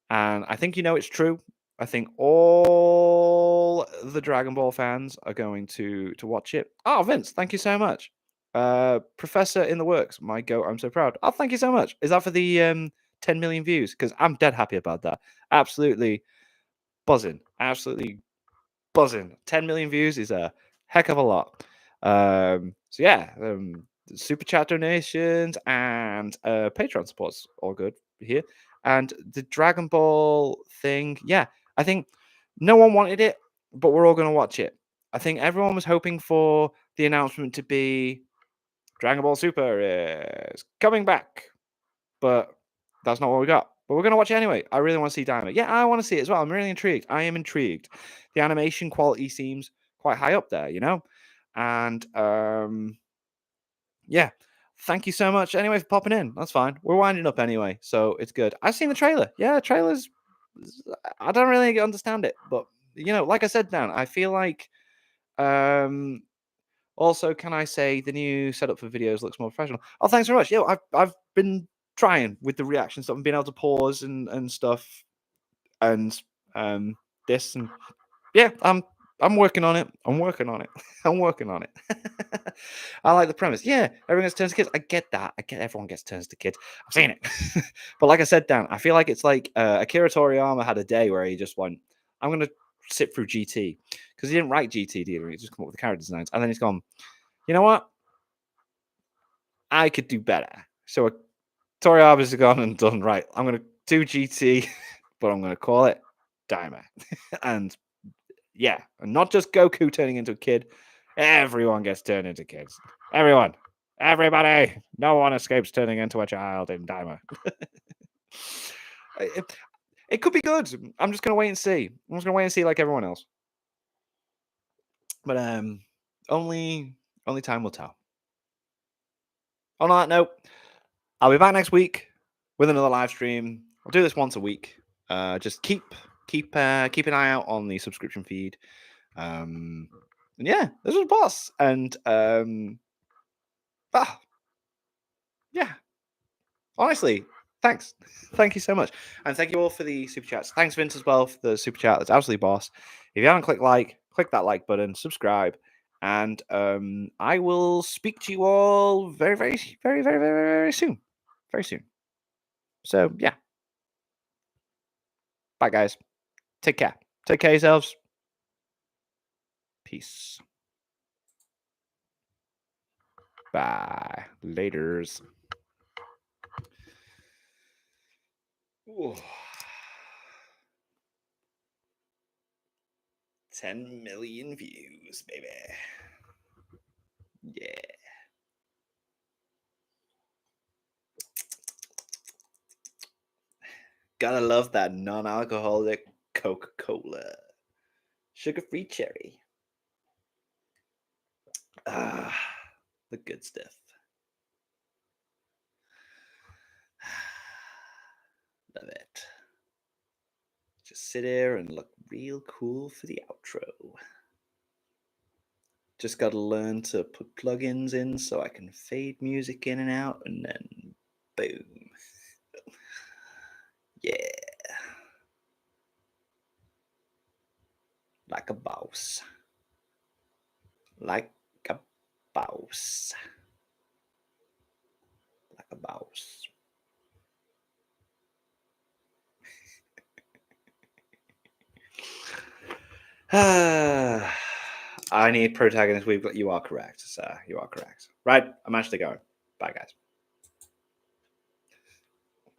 And I think it's true. I think all the Dragon Ball fans are going to watch it. Oh, Vince, thank you so much. Professor in the works, my goat. I'm so proud. Oh, thank you so much. Is that for the 10 million views? Because I'm dead happy about that. Absolutely buzzing. Absolutely buzzing. 10 million views is a heck of a lot. So yeah, super chat donations and Patreon supports all good here. And the Dragon Ball thing, yeah, I think no one wanted it, but we're all going to watch it. I think everyone was hoping for the announcement to be Dragon Ball Super is coming back, but that's not what we got. But we're going to watch it anyway. I really want to see Diamond. Yeah, I want to see it as well. I'm really intrigued. I am intrigued. The animation quality seems quite high up there, And yeah, thank you so much anyway for popping in. That's fine. We're winding up anyway, so it's good. I've seen the trailer. Yeah, trailers. I don't really understand it, but like I said, Dan, I feel like also, can I say the new setup for videos looks more professional? Oh, thanks very much. Yeah, I've been trying with the reaction stuff and being able to pause and stuff and this and yeah, I'm working on it. I'm working on it. I'm working on it. I like the premise. Yeah, everyone gets turns to kids. I get that. I get everyone gets turns to kids. I've seen it. But like I said, Dan, I feel like it's like Akira Toriyama had a day where he just went, I'm going to sit through GT. Because he didn't write GT, did he? He just come up with the character designs. And then he's gone, you know what? I could do better. So Toriyama's gone and done, right, I'm going to do GT, but I'm going to call it Daima. And yeah, and not just Goku turning into a kid. Everyone gets turned into kids. Everyone. Everybody. No one escapes turning into a child in Daima. it could be good. I'm just going to wait and see. I'm just going to wait and see like everyone else. But only time will tell. On that note, I'll be back next week with another live stream. I'll do this once a week. Just keep an eye out on the subscription feed. And yeah, this was Boss. And yeah. Honestly, thanks. Thank you so much. And thank you all for the super chats. Thanks, Vince, as well for the super chat. That's absolutely boss. If you haven't clicked like, click that like button, subscribe. And I will speak to you all very, very, very, very, very, very soon. Very soon. So yeah. Bye guys. Take care. Take care of yourselves. Peace. Bye. Laters. Ooh. 10 million views, baby. Yeah. Gotta love that non-alcoholic Coca-Cola. Sugar-free cherry. Ah, the good stuff. Love it. Just sit here and look real cool for the outro. Just gotta learn to put plugins in so I can fade music in and out, and then boom. Yeah. Like a boss. Like a boss. Like a boss. I need protagonist week, but you are correct, sir. You are correct. Right, I'm actually going. Bye, guys.